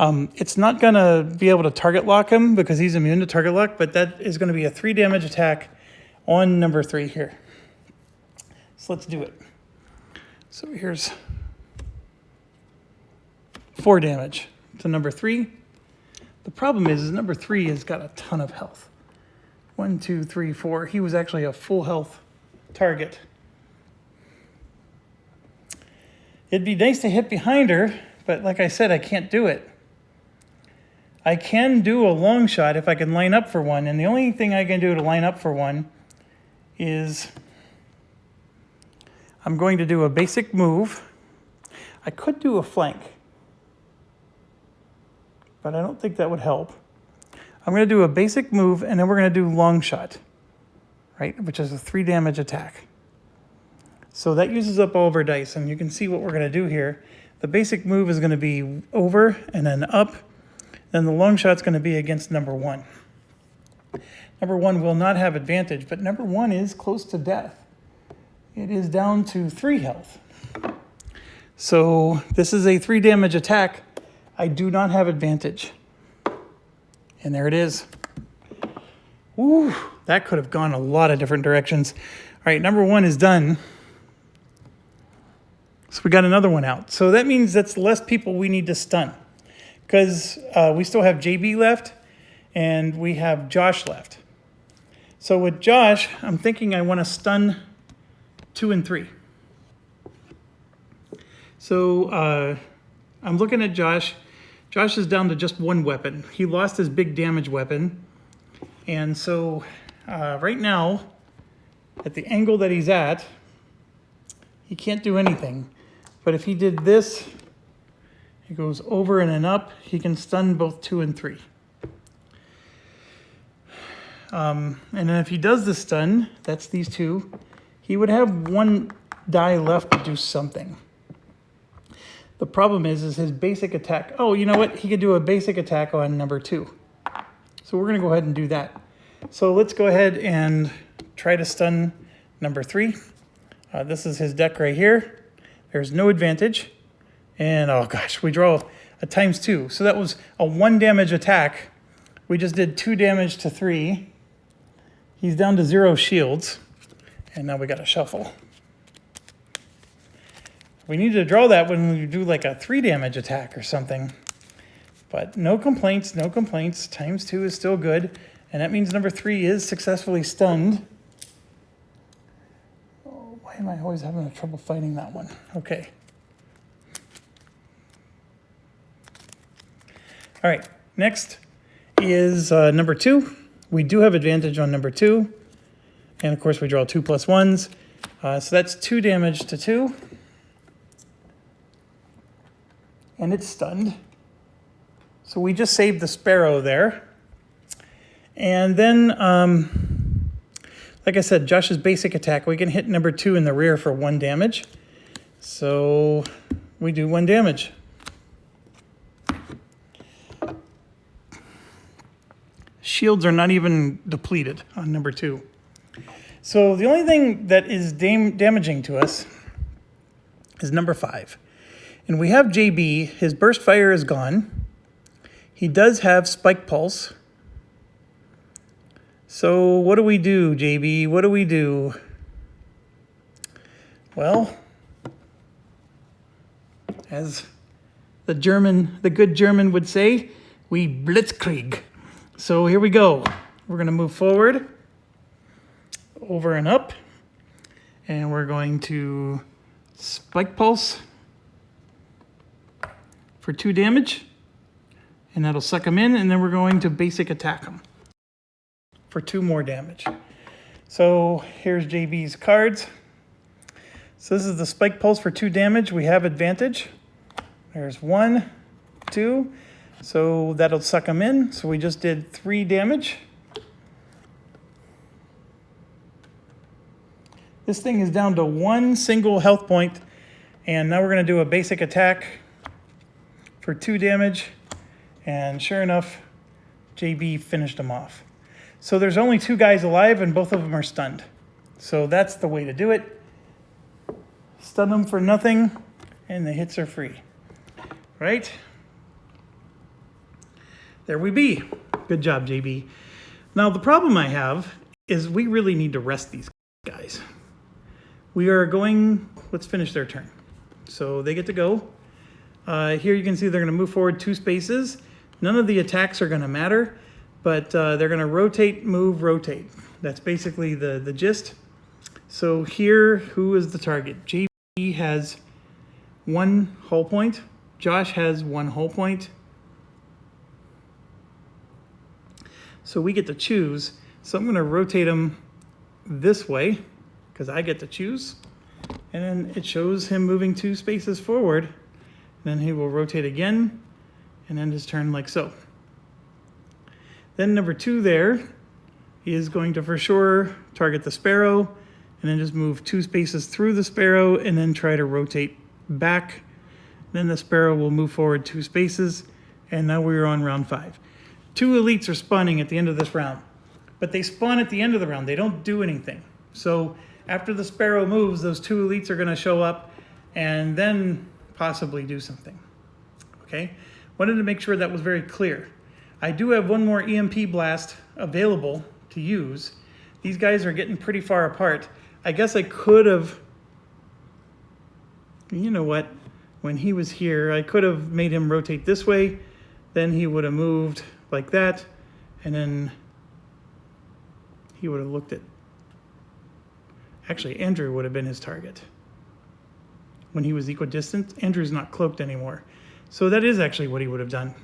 It's not going to be able to target lock him because he's immune to target lock, but that is going to be a 3 damage attack on number 3 here. So let's do it. So here's 4 damage to number 3. The problem is number 3 has got a ton of health. 1, 2, 3, 4. He was actually a full health target. It'd be nice to hit behind her, but like I said, I can't do it. I can do a long shot if I can line up for one, and the only thing I can do to line up for one is I'm going to do a basic move. I could do a flank, but I don't think that would help. I'm going to do a basic move, and then we're going to do long shot, right, which is a 3 damage attack. So that uses up all of our dice, and you can see what we're going to do here. The basic move is going to be over and then up. Then the long shot's going to be against number 1. Number 1 will not have advantage, but number 1 is close to death. It is down to 3 health. So this is a 3 damage attack. I do not have advantage. And there it is. Ooh, that could have gone a lot of different directions. All right, number 1 is done. So we got another one out. So that means that's less people we need to stun. Because we still have JB left, and we have Josh left. So with Josh, I'm thinking I want to stun 2 and 3. So I'm looking at Josh. Josh is down to just 1 weapon. He lost his big damage weapon. And so right now, at the angle that he's at, he can't do anything. But if he did this, he goes over and then up, he can stun both 2 and 3. And then if he does the stun, that's these 2, he would have 1 die left to do something. The problem is his basic attack. Oh, you know what? He could do a basic attack on number 2. So we're going to go ahead and do that. So let's go ahead and try to stun number 3. This is his deck right here. There's no advantage. And oh gosh, we draw a ×2. So that was a 1 damage attack. We just did 2 damage to 3. He's down to 0 shields. And now we got to shuffle. We need to draw that when we do like a 3 damage attack or something. But no complaints, no complaints. ×2 is still good. And that means number 3 is successfully stunned. Oh, why am I always having trouble finding that one? Okay. All right, next is number 2. We do have advantage on number 2. And of course we draw 2 + 1s. So that's 2 damage to 2. And it's stunned. So we just saved the sparrow there. And then, like I said, Josh's basic attack, we can hit number 2 in the rear for 1 damage. So we do 1 damage. Shields are not even depleted on number 2. So the only thing that is damaging to us is number 5. And we have JB. His burst fire is gone. He does have spike pulse. So what do we do, JB? What do we do? Well, as the good German would say, we blitzkrieg. So here we go. We're going to move forward, over and up, and we're going to spike pulse for 2 damage, and that'll suck him in, and then we're going to basic attack him for 2 more damage. So here's JB's cards. So this is the spike pulse for 2 damage. We have advantage. There's 1, 2. So that'll suck him in. So we just did 3 damage. This thing is down to 1 single health point. And now we're going to do a basic attack for 2 damage. And sure enough, JB finished him off. So there's only 2 guys alive and both of them are stunned. So that's the way to do it. Stun them for nothing and the hits are free. Right? There we be. Good job, JB. Now, the problem I have is we really need to rest these guys. We are going, let's finish their turn. So they get to go. Here you can see they're going to move forward 2 spaces. None of the attacks are going to matter, but they're going to rotate, move, rotate. That's basically the gist. So here, who is the target? JB has 1 hull point. Josh has 1 hull point. So we get to choose. So I'm going to rotate him this way because I get to choose. And then it shows him moving 2 spaces forward. And then he will rotate again and end his turn like so. Then number 2 there, he is going to for sure target the sparrow and then just move 2 spaces through the sparrow and then try to rotate back. Then the sparrow will move forward 2 spaces. And now we're on round 5. 2 elites are spawning at the end of this round. but they spawn at the end of the round. They don't do anything. So after the sparrow moves, those 2 elites are going to show up and then possibly do something. Okay? Wanted to make sure that was very clear. I do have one more EMP blast available to use. These guys are getting pretty far apart. I guess I could have, you know what, when he was here, I could have made him rotate this way, then he would have moved like that, and then he would have looked at, actually Andrew would have been his target. When he was equidistant, Andrew's not cloaked anymore. So that is actually what he would have done.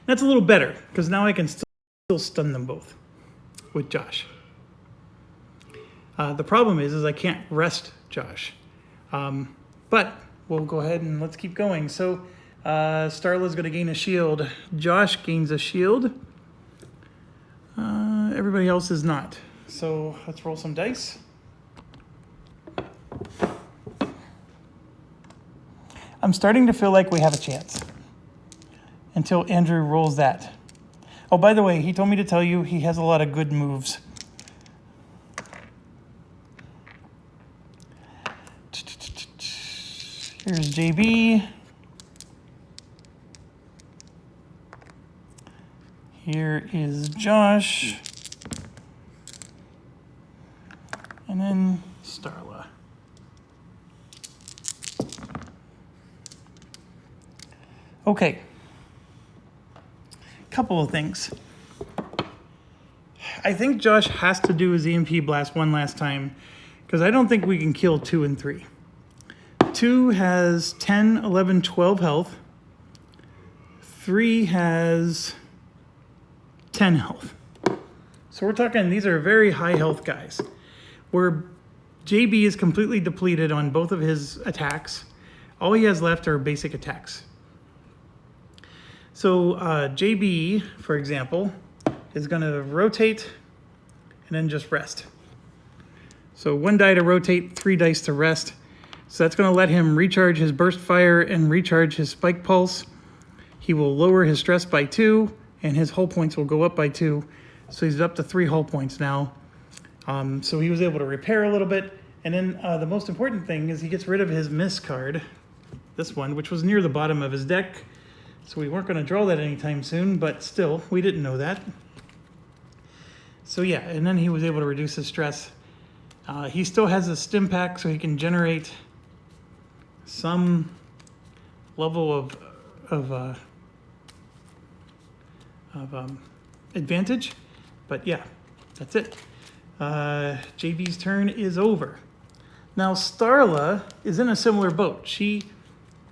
That's a little better, because now I can still stun them both with Josh. The problem is I can't rest Josh. But we'll go ahead and let's keep going. So Starla's going to gain a shield. Josh gains a shield. Everybody else is not. So let's roll some dice. I'm starting to feel like we have a chance until Andrew rolls that. Oh, by the way, he told me to tell you he has a lot of good moves. Here's JB. Here is Josh. And then Starla. Okay. Couple of things. I think Josh has to do his EMP blast one last time because I don't think we can kill 2 and 3. 2 has 10, 11, 12 health. 3 has 10 health. So we're talking, these are very high health guys. Where JB is completely depleted on both of his attacks. All he has left are basic attacks. So JB, for example, is going to rotate and then just rest. So 1 die to rotate, 3 dice to rest. So that's going to let him recharge his burst fire and recharge his spike pulse. He will lower his stress by 2, and his hull points will go up by 2. So he's up to 3 hull points now. So he was able to repair a little bit. And then the most important thing is he gets rid of his miss card, this one, which was near the bottom of his deck. So we weren't going to draw that anytime soon, but still, we didn't know that. So yeah, and then he was able to reduce his stress. He still has a stim pack, so he can generate some level of advantage. But yeah, that's it. JB's turn is over. Now Starla is in a similar boat. She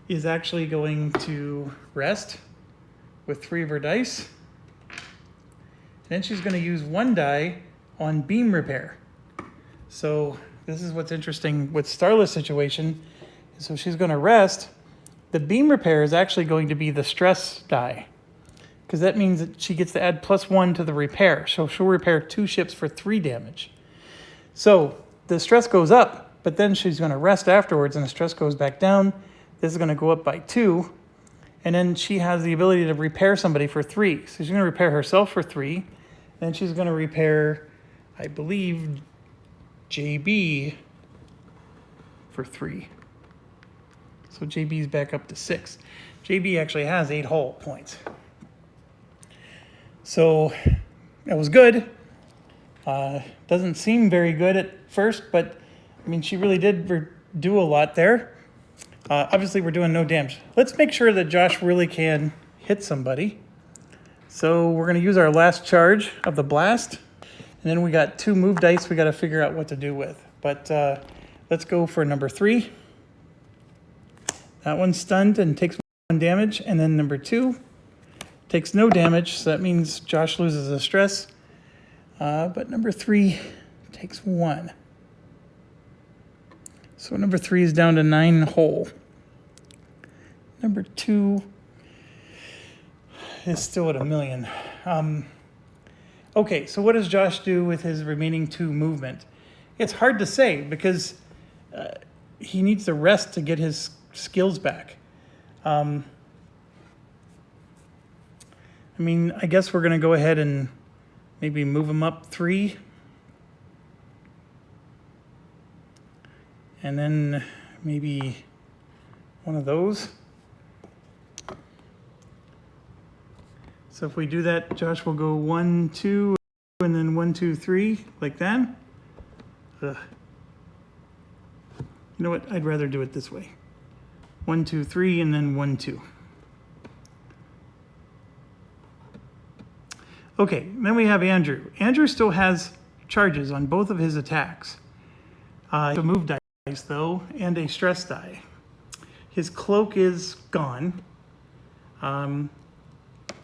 is actually going to rest with 3 of her dice. Then she's going to use 1 die on beam repair. So this is what's interesting with Starla's situation. So she's going to rest. The beam repair is actually going to be the stress die, because that means that she gets to add +1 to the repair. So she'll repair 2 ships for 3 damage. So the stress goes up, but then she's going to rest afterwards and the stress goes back down. This is going to go up by 2. And then she has the ability to repair somebody for 3. So she's going to repair herself for 3. Then she's going to repair, I believe, JB for 3. So JB's back up to 6. JB actually has 8 hull points. So that was good. Doesn't seem very good at first, but I mean, she really did do a lot there. Obviously, we're doing no damage. Let's make sure that Josh really can hit somebody. So we're going to use our last charge of the blast. And then we got 2 move dice we got to figure out what to do with. But let's go for number 3. That one's stunned and takes 1 damage. And then number 2 takes no damage. So that means Josh loses a stress. But number 3 takes 1. So number 3 is down to 9 hull. Number 2 is still at 1 million. Okay, so what does Josh do with his remaining 2 movement? It's hard to say because he needs to rest to get his skills back. I mean, I guess we're going to go ahead and Maybe move him up 3. And then maybe one of those. So if we do that, Josh will go 1, 2, and then 1, 2, 3, like that. Ugh. You know what? I'd rather do it this way. 1, 2, 3, and then 1, 2. Okay, then we have Andrew. Andrew still has charges on both of his attacks. A move dice, though, and a stress die. His cloak is gone.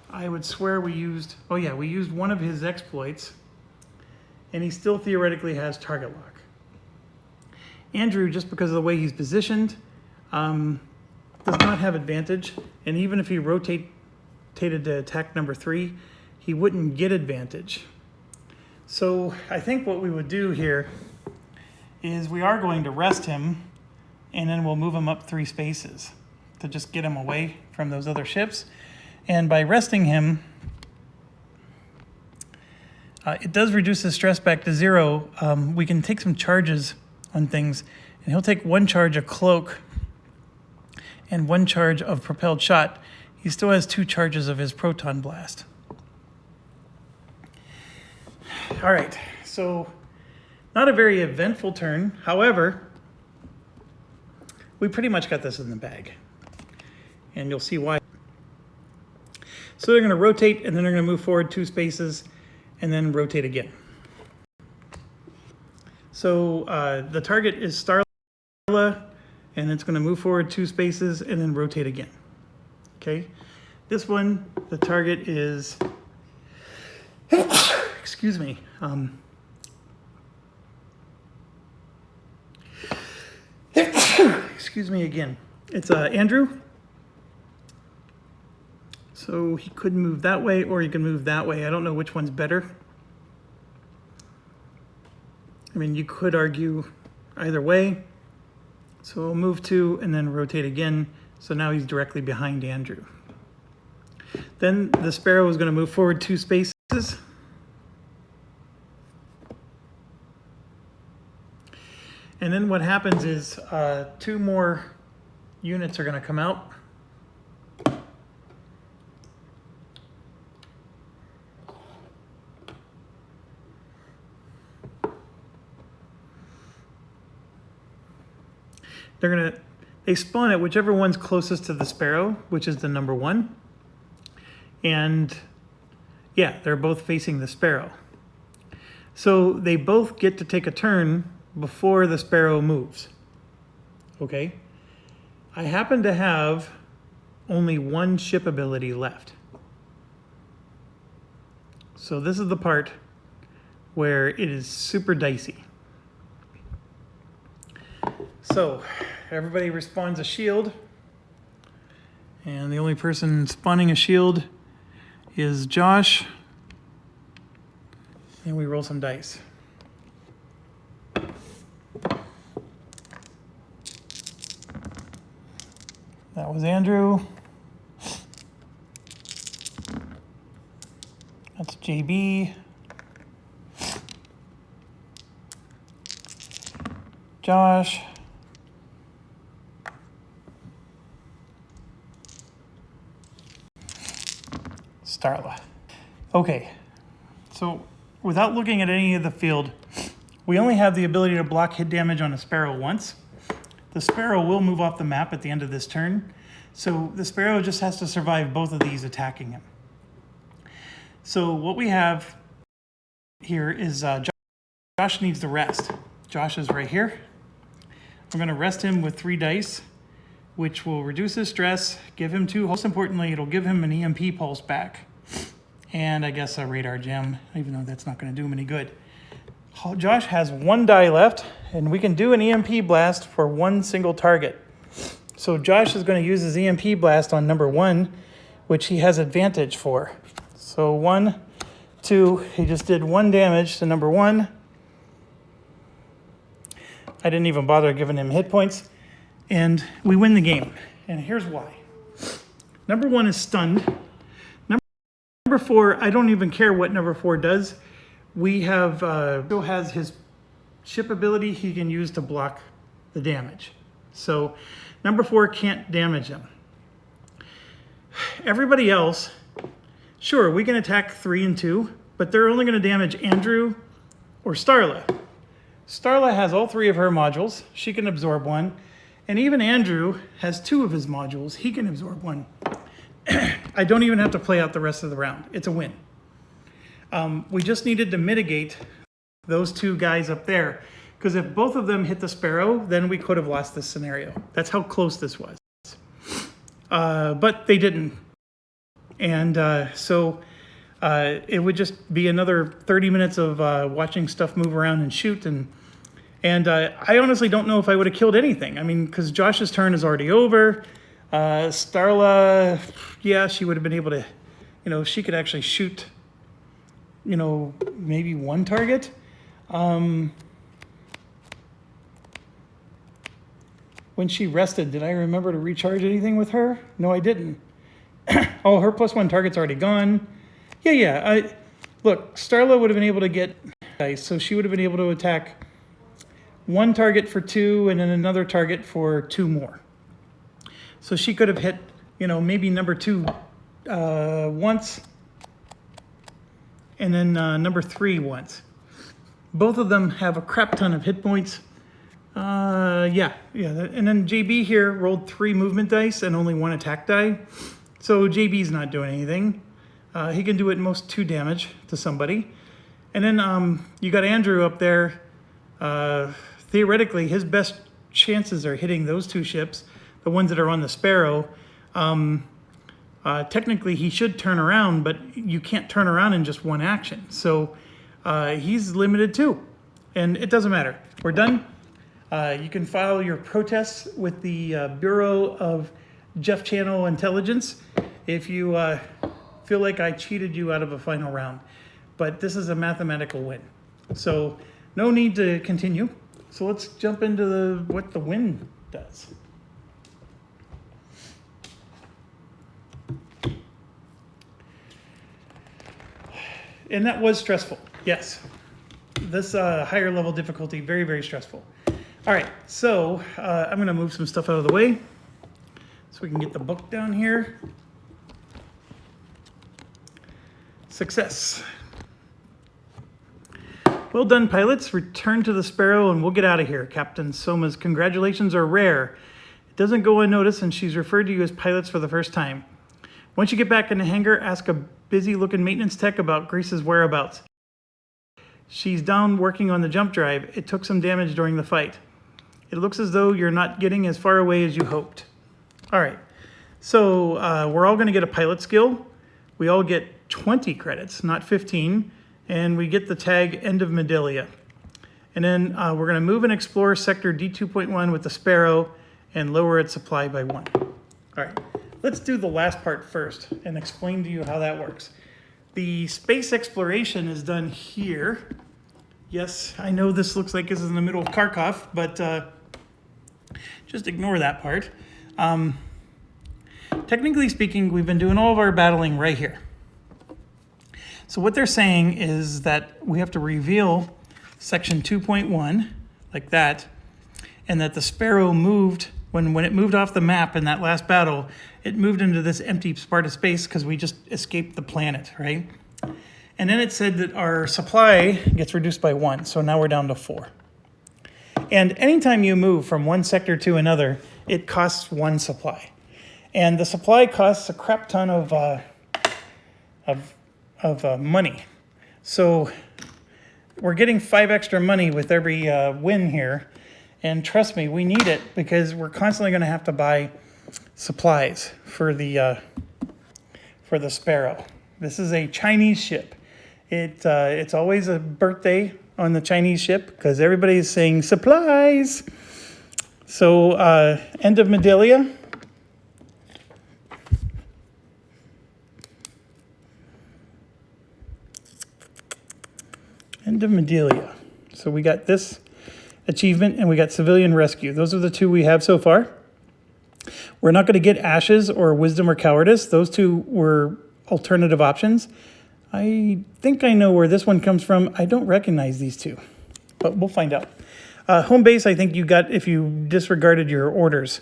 I would swear we used one of his exploits, and he still theoretically has target lock. Andrew, just because of the way he's positioned, does not have advantage, and even if he rotated to attack number 3, he wouldn't get advantage. So I think what we would do here is we are going to rest him, and then we'll move him up 3 spaces to just get him away from those other ships. And by resting him, it does reduce his stress back to 0. We can take some charges on things, and he'll take 1 charge of cloak and 1 charge of propelled shot. He still has 2 charges of his proton blast. All right, so not a very eventful turn. However, we pretty much got this in the bag, and you'll see why. So they're going to rotate, and then they're going to move forward 2 spaces, and then rotate again. So the target is Starla, and it's going to move forward 2 spaces, and then rotate again. Okay, this one, the target is, excuse me, excuse me again. It's Andrew. So he could move that way, or he can move that way. I don't know which one's better. I mean, you could argue either way. So we'll move 2 and then rotate again. So now he's directly behind Andrew. Then the sparrow is going to move forward 2 spaces. And then what happens is 2 more units are going to come out. They spawn at whichever one's closest to the sparrow, which is the number 1. And yeah, they're both facing the sparrow. So they both get to take a turn before the sparrow moves. Okay? I happen to have only 1 ship ability left. So this is the part where it is super dicey. So everybody respawns a shield, and the only person spawning a shield is Josh, and we roll some dice. That was Andrew. That's JB. Josh. Starla. Okay, so without looking at any of the field, we only have the ability to block hit damage on a sparrow once. The sparrow will move off the map at the end of this turn, so the sparrow just has to survive both of these attacking him. So what we have here is Josh needs to rest. Josh is right here. We're going to rest him with 3 dice, which will reduce his stress, give him 2. Most importantly, it'll give him an EMP pulse back. And I guess a radar gem, even though that's not going to do him any good. Josh has 1 die left, and we can do an EMP blast for 1 single target. So Josh is going to use his EMP blast on number 1, which he has advantage for. So 1, 2, he just did 1 damage to number 1. I didn't even bother giving him hit points. And we win the game. And here's why. Number 1 is stunned. Number 4, I don't even care what number 4 does. We have, Bill has his ship ability he can use to block the damage. So number 4 can't damage him. Everybody else, sure, we can attack 3 and 2, but they're only going to damage Andrew or Starla. Starla has all 3 of her modules. She can absorb 1. And even Andrew has 2 of his modules. He can absorb 1. I don't even have to play out the rest of the round. It's a win. We just needed to mitigate those 2 guys up there. Because if both of them hit the sparrow, then we could have lost this scenario. That's how close this was. But they didn't. And so it would just be another 30 minutes of watching stuff move around and shoot. And I honestly don't know if I would have killed anything. I mean, because Josh's turn is already over. Starla, yeah, she would have been able to, she could actually shoot, maybe 1 target. When she rested, did I remember to recharge anything with her? No, I didn't. Oh, her +1 target's already gone. Yeah. Look, Starla would have been able to get dice, so she would have been able to attack 1 target for 2 and then another target for 2 more. So she could have hit, maybe number 2 once and then number 3 once. Both of them have a crap ton of hit points. Yeah. And then JB here rolled 3 movement dice and only 1 attack die. So JB's not doing anything. He can do at most 2 damage to somebody. And then you got Andrew up there. Theoretically, his best chances are hitting those 2 ships, the ones that are on the Sparrow. Technically, he should turn around, but you can't turn around in just 1 action. So he's limited too. And it doesn't matter. We're done. You can file your protests with the Bureau of Jeff Channel Intelligence if you feel like I cheated you out of a final round. But this is a mathematical win. So no need to continue. So let's jump into what the win does. And that was stressful, yes. This higher level difficulty, very, very stressful. All right, so I'm gonna move some stuff out of the way so we can get the book down here. Success. Well done, pilots. Return to the Sparrow and we'll get out of here. Captain Soma's congratulations are rare. It doesn't go unnoticed and she's referred to you as pilots for the first time. Once you get back in the hangar, ask a busy-looking maintenance tech about Grace's whereabouts. She's down working on the jump drive. It took some damage during the fight. It looks as though you're not getting as far away as you hoped. All right, so we're all gonna get a pilot skill. We all get 20 credits, not 15, and we get the tag End of Medelia. And then we're gonna move and explore sector D2.1 with the Sparrow and lower its supply by 1. All right, let's do the last part first and explain to you how that works. The space exploration is done here. Yes, I know this looks like this is in the middle of Kharkov, but just ignore that part. Technically speaking, we've been doing all of our battling right here. So what they're saying is that we have to reveal section 2.1 like that, and that the Sparrow moved, when it moved off the map in that last battle, it moved into this empty part of space because we just escaped the planet, right? And then it said that our supply gets reduced by 1, so now we're down to 4. And anytime you move from one sector to another, it costs 1 supply. And the supply costs a crap ton of money. So we're getting 5 extra money with every win here. And trust me, we need it because we're constantly going to have to buy supplies for the Sparrow. This is a Chinese ship. It's always a birthday on the Chinese ship because everybody's saying supplies. So End of Medelia. End of Medelia. So we got this achievement and we got civilian rescue. Those are the 2 we have so far. We're not going to get ashes or wisdom or cowardice. Those 2 were alternative options. I think I know where this one comes from. I don't recognize these two, but we'll find out. Home base, I think you got if you disregarded your orders.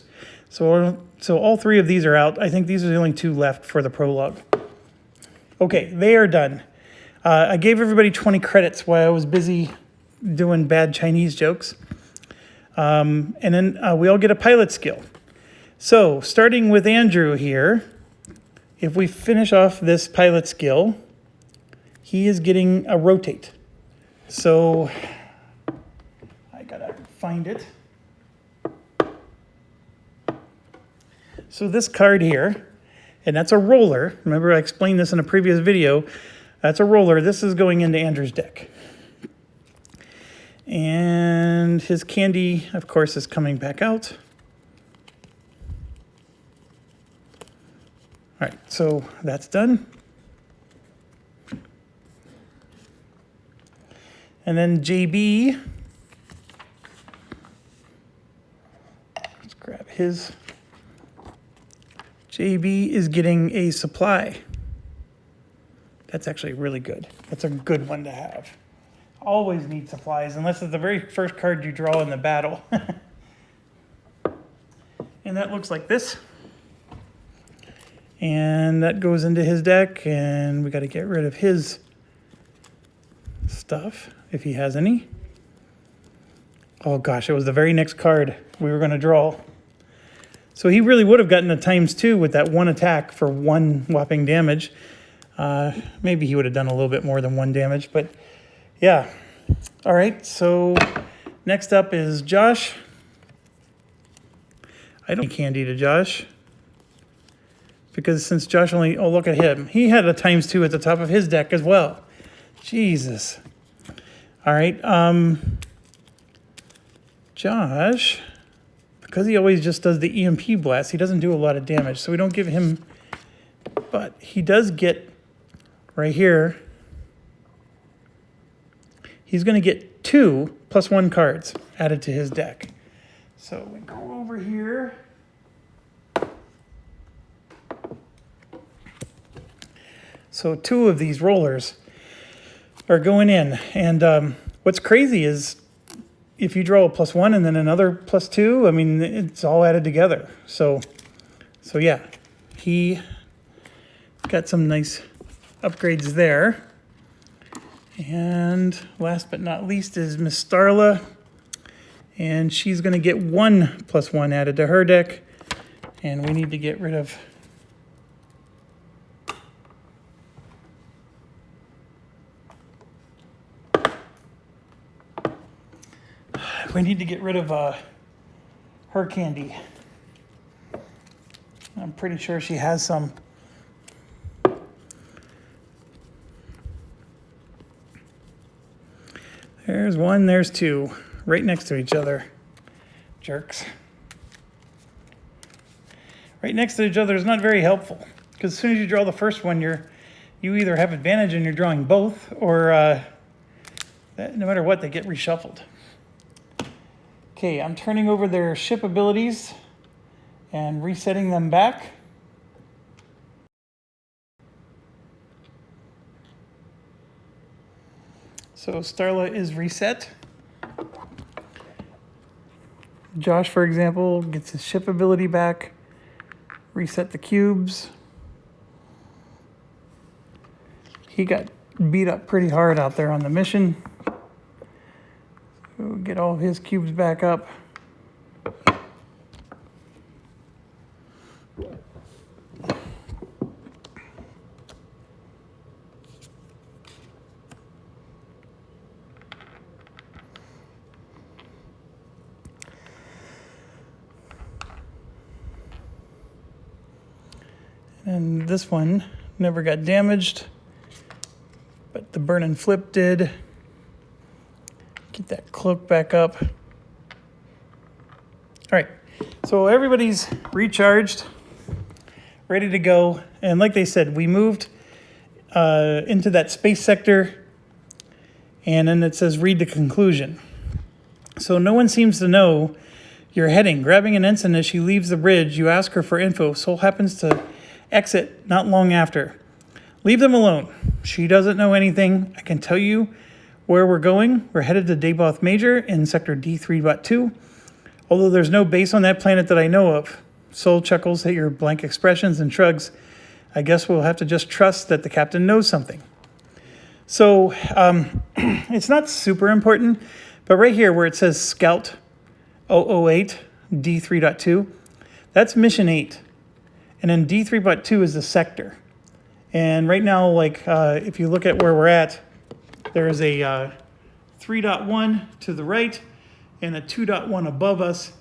So all 3 of these are out. I think these are the only 2 left for the prologue. Okay, they are done. I gave everybody 20 credits while I was busy doing bad Chinese jokes. And then we all get a pilot skill. So starting with Andrew here, if we finish off this pilot skill, he is getting a rotate. So I gotta find it. So this card here, and that's a roller. Remember I explained this in a previous video. That's a roller. This is going into Andrew's deck. And his candy, of course, is coming back out. All right, so that's done. And then JB, let's grab his. JB is getting a supply. That's actually really good. That's a good one to have. Always need supplies, unless it's the very first card you draw in the battle. And that looks like this. And that goes into his deck, and we got to get rid of his stuff, if he has any. Oh gosh, it was the very next card we were going to draw. So he really would have gotten a ×2 with that 1 attack for 1 whopping damage. Maybe he would have done a little bit more than 1 damage, but yeah. All right, so next up is Josh. I don't candy to Josh. Because since Josh only, oh, look at him. He had a ×2 at the top of his deck as well. Jesus. All right, Josh, because he always just does the EMP blast, he doesn't do a lot of damage, so we don't give him, but he does get right here. He's going to get 2 +1 cards added to his deck. So we go over here. So 2 of these rollers are going in. And what's crazy is if you draw a +1 and then another +2, I mean, it's all added together. So yeah, he got some nice upgrades there. And last but not least is Miss Starla. And she's going to get 1 +1 added to her deck. And we need to get rid of... We need to get rid of her candy. I'm pretty sure she has some. There's 1, there's 2, right next to each other. Jerks. Right next to each other is not very helpful, because as soon as you draw the first one, you either have advantage and you're drawing both, or no matter what, they get reshuffled. Okay, I'm turning over their ship abilities and resetting them back. So Starla is reset. Josh, for example, gets his ship ability back. Reset the cubes. He got beat up pretty hard out there on the mission. We'll get all his cubes back up. And this one never got damaged, but the burn and flip did. Get that cloak back up. All right, so everybody's recharged, ready to go. And like they said, we moved into that space sector, and then it says read the conclusion. So no one seems to know you're heading. Grabbing an ensign as she leaves the bridge, you ask her for info. Sol happens to exit not long after. Leave them alone. She doesn't know anything. I can tell you where we're going. We're headed to Daboth Major in sector D3.2. Although there's no base on that planet that I know of. Soul chuckles at your blank expressions and shrugs. I guess we'll have to just trust that the captain knows something. So it's not super important, but right here where it says Scout 008 D3.2, that's mission 8. And then D3.2 is the sector. And right now, like if you look at where we're at, there is a 3.1 to the right and a 2.1 above us.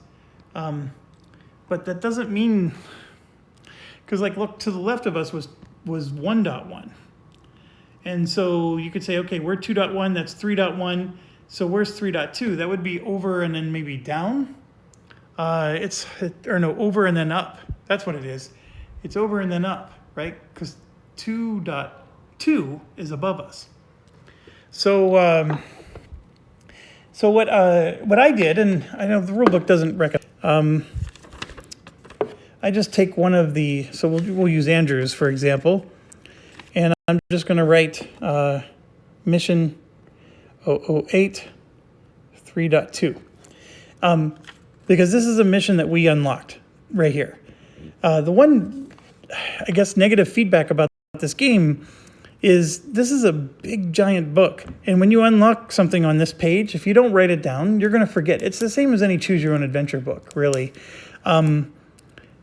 But that doesn't mean, because like look to the left of us was 1.1. And so you could say, okay, we're 2.1, that's 3.1. So where's 3.2? That would be over and then maybe down. Over and then up. That's what it is. It's over and then up, right? Because 2.2 is above us. So what I did, and I know the rule book doesn't recommend, I just take one of the, so we'll use Andrew's, for example, and I'm just going to write mission 008 3.2, because this is a mission that we unlocked right here. The one, I guess, negative feedback about this game is this is a big, giant book. And when you unlock something on this page, if you don't write it down, you're going to forget. It's the same as any choose your own adventure book, really. So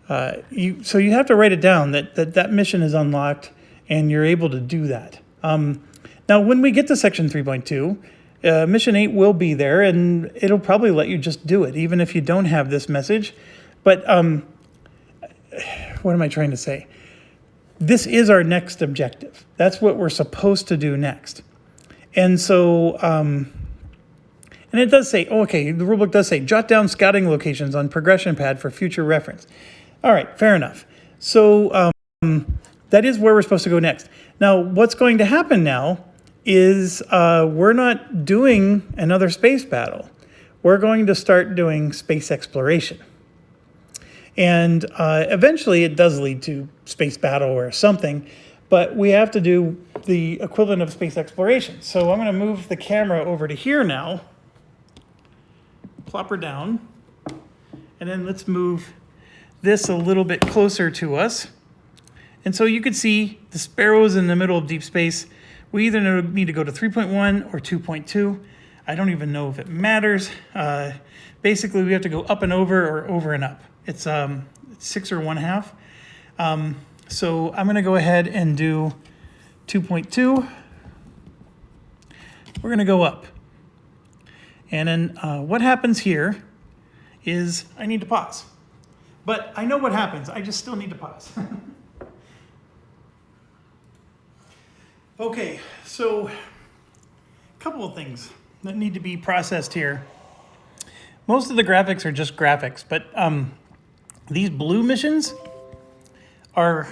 you have to write it down that mission is unlocked and you're able to do that. Now, when we get to section 3.2, mission 8 will be there and it'll probably let you just do it, even if you don't have this message. But what am I trying to say? This is our next objective. That's what we're supposed to do next. And so, and it does say, the rulebook does say, jot down scouting locations on progression pad for future reference. All right, fair enough. So that is where we're supposed to go next. Now, what's going to happen now is we're not doing another space battle. We're going to start doing space exploration. And eventually it does lead to space battle or something, but we have to do the equivalent of space exploration. So I'm going to move the camera over to here now, plop her down, and then let's move this a little bit closer to us. And so you could see the sparrows in the middle of deep space. We either need to go to 3.1 or 2.2. I don't even know if it matters. Basically, we have to go up and over or over and up. It's 6 or 1/2. So I'm going to go ahead and do 2.2. We're going to go up. And then what happens here is I need to pause. But I know what happens. I just still need to pause. Okay, so a couple of things that need to be processed here. Most of the graphics are just graphics, but these blue missions they're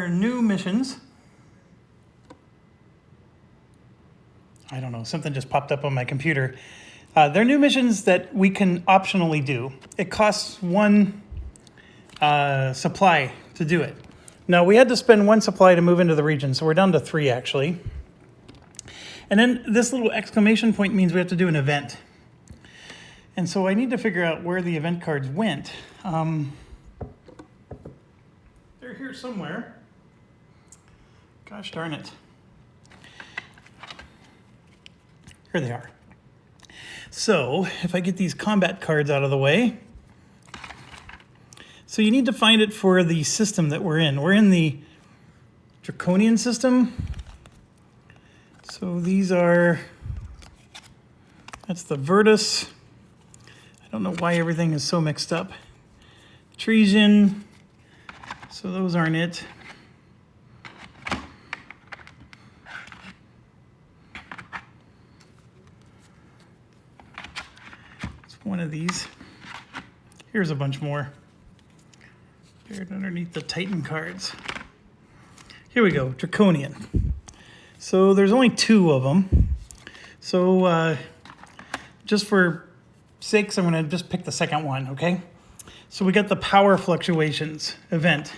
new missions. I don't know, something just popped up on my computer. They're new missions that we can optionally do. It costs 1 supply to do it. Now, we had to spend 1 supply to move into the region, so we're down to 3 actually. And then this little exclamation point means we have to do an event. And so I need to figure out where the event cards went. They're here somewhere. Gosh darn it. Here they are. So if I get these combat cards out of the way. So you need to find it for the system that we're in. We're in the Draconian system. So these are, that's the Virtus. I don't know why everything is so mixed up. Tresian. So those aren't it. It's one of these. Here's a bunch more. Buried underneath the Titan cards. Here we go, Draconian. So there's only 2 of them. So just for sakes, I'm going to just pick the second one, okay? So we got the power fluctuations event.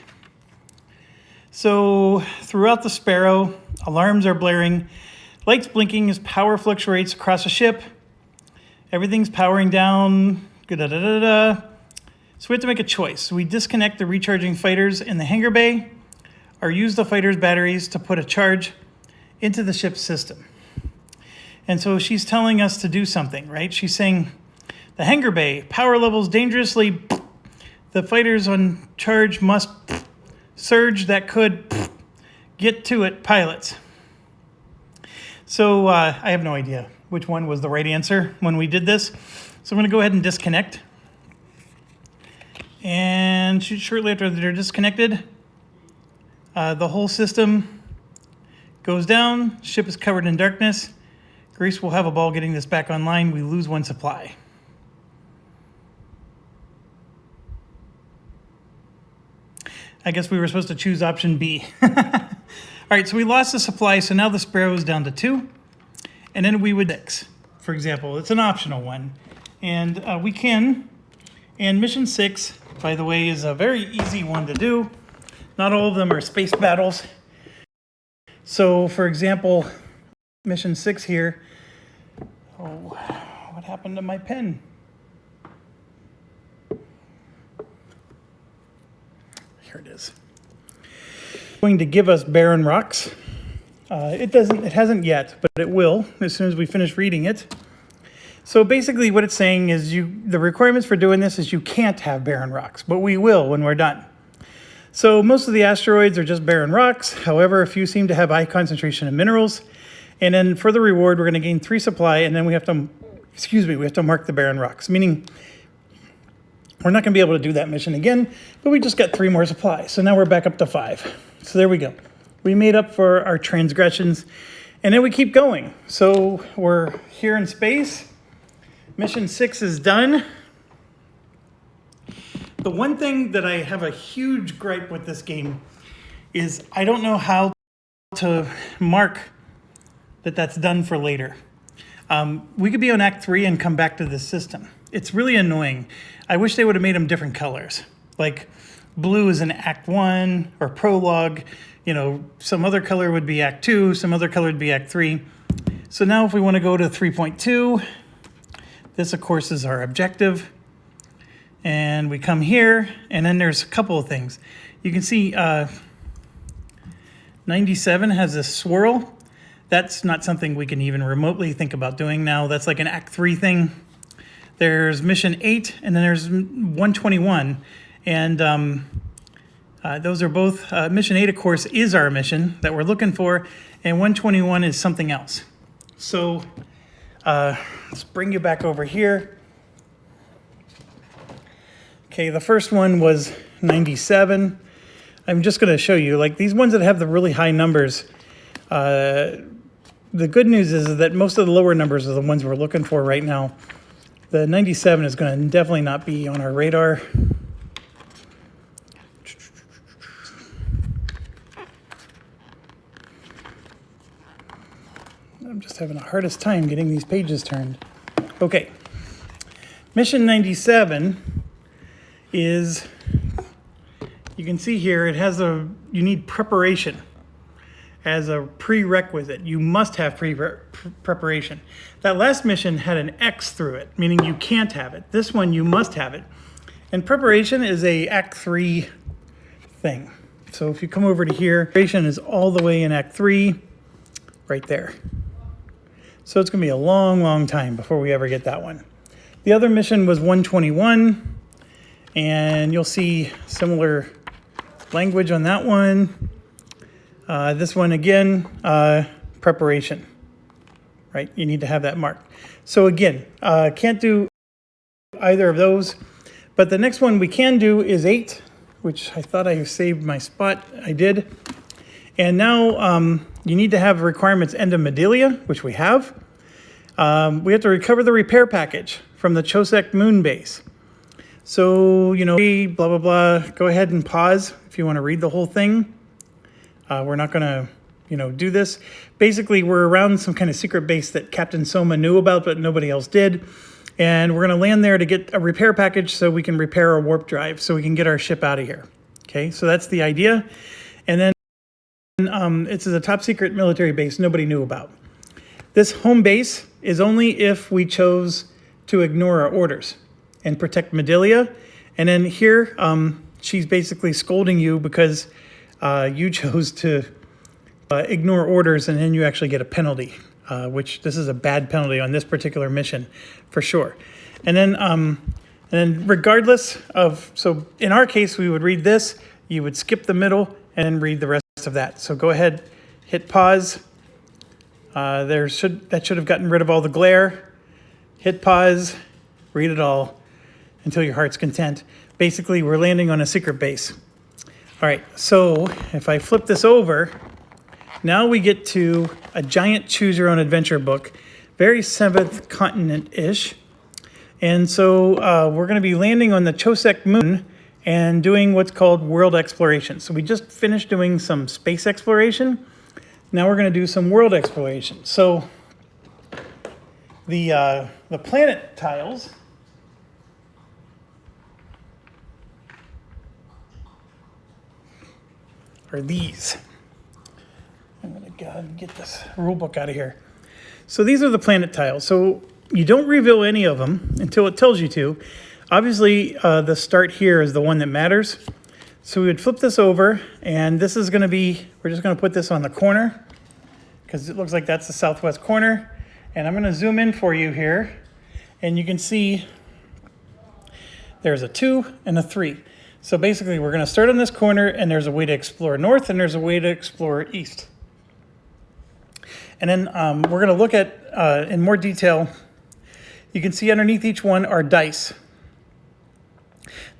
So throughout the Sparrow, alarms are blaring, lights blinking as power fluctuates across the ship. Everything's powering down. Da-da-da-da-da. So we have to make a choice. We disconnect the recharging fighters in the hangar bay or use the fighters' batteries to put a charge into the ship's system. And so she's telling us to do something, right? She's saying, the hangar bay, power levels dangerously. The fighters on charge must surge that could get to it, pilots. So I have no idea which one was the right answer when we did this. So I'm going to go ahead and disconnect. And shortly after they're disconnected, the whole system goes down. Ship is covered in darkness. Grace will have a ball getting this back online. We lose one supply. I guess we were supposed to choose option B. All right, so we lost the supply, so now the Sparrow is down to 2. And then we would 6, for example. It's an optional one. And we can, and mission 6, by the way, is a very easy one to do. Not all of them are space battles. So, for example, mission 6 here. Oh, what happened to my pen? Here it is. Going to give us barren rocks. It hasn't yet, but it will as soon as we finish reading it. So basically what it's saying is the requirements for doing this is you can't have barren rocks, but we will when we're done. So most of the asteroids are just barren rocks. However, a few seem to have high concentration of minerals. And then for the reward, we're going to gain 3 supply, and then we have to mark the barren rocks, meaning we're not going to be able to do that mission again, but we just got 3 more supplies. So now we're back up to 5. So there we go. We made up for our transgressions, and then we keep going. So we're here in space. Mission 6 is done. The one thing that I have a huge gripe with this game is I don't know how to mark that that's done for later. We could be on Act 3 and come back to this system. It's really annoying. I wish they would have made them different colors. Like blue is in Act 1 or prologue. You know, some other color would be Act 2, some other color would be Act 3. So now if we want to go to 3.2, this of course is our objective. And we come here, and then there's a couple of things. You can see 97 has this swirl. That's not something we can even remotely think about doing now. That's like an Act 3 thing. There's mission 8, and then there's 121. And those are both, mission 8, of course, is our mission that we're looking for, and 121 is something else. So let's bring you back over here. Okay, the first one was 97. I'm just going to show you, like these ones that have the really high numbers, the good news is that most of the lower numbers are the ones we're looking for right now. The 97 is going to definitely not be on our radar. I'm just having the hardest time getting these pages turned. Okay, mission 97 is, you can see here, it has you need preparation as a prerequisite. You must have preparation. That last mission had an X through it, meaning you can't have it. This one, you must have it. And preparation is a Act 3 thing. So if you come over to here, preparation is all the way in Act 3, right there. So it's gonna be a long, long time before we ever get that one. The other mission was 121. And you'll see similar language on that one. This one again, preparation, right? You need to have that marked. So again, can't do either of those, but the next one we can do is 8, which I thought I saved my spot. I did. And now you need to have requirements end of Medelia, which we have. We have to recover the repair package from the Chosek moon base. So, you know, blah, blah, blah. Go ahead and pause if you want to read the whole thing. We're not going to, do this. Basically, we're around some kind of secret base that Captain Soma knew about, but nobody else did. And we're going to land there to get a repair package so we can repair our warp drive so we can get our ship out of here. Okay, so that's the idea. And then And it's a top secret military base nobody knew about. This home base is only if we chose to ignore our orders and protect Medilia. And then here, she's basically scolding you because you chose to ignore orders, and then you actually get a penalty, which this is a bad penalty on this particular mission for sure. And then regardless of, so in our case, we would read this, you would skip the middle and then read the rest of that. So go ahead, hit pause. That should have gotten rid of all the glare. Hit pause, read it all until your heart's content. Basically, we're landing on a secret base. All right, so if I flip this over, now we get to a giant choose your own adventure book, very seventh continent-ish. And so we're going to be landing on the Chosek moon and doing what's called world exploration. So we just finished doing some space exploration. Now we're going to do some world exploration. So the planet tiles are these. I'm going to go ahead and get this rule book out of here. So these are the planet tiles. So you don't reveal any of them until it tells you to. Obviously, the start here is the one that matters. So we would flip this over, and this is going to be, we're just going to put this on the corner because it looks like that's the southwest corner. And I'm going to zoom in for you here, and you can see there's a 2 and a 3. So basically, we're going to start on this corner, and there's a way to explore north, and there's a way to explore east. And then we're going to look at, in more detail, you can see underneath each one are dice.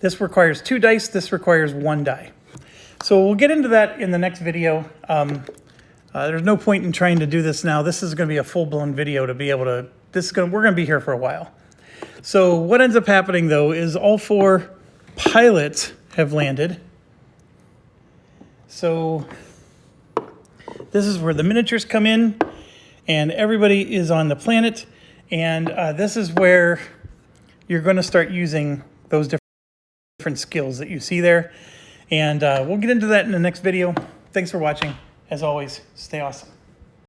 This requires 2 dice, this requires 1 die. So we'll get into that in the next video. There's no point in trying to do this now. This is going to be a full-blown video to be able to, we're going to be here for a while. So what ends up happening, though, is all 4 pilots have landed. So this is where the miniatures come in, and everybody is on the planet. And this is where you're going to start using those different skills that you see there. And we'll get into that in the next video. Thanks for watching. As always, stay awesome.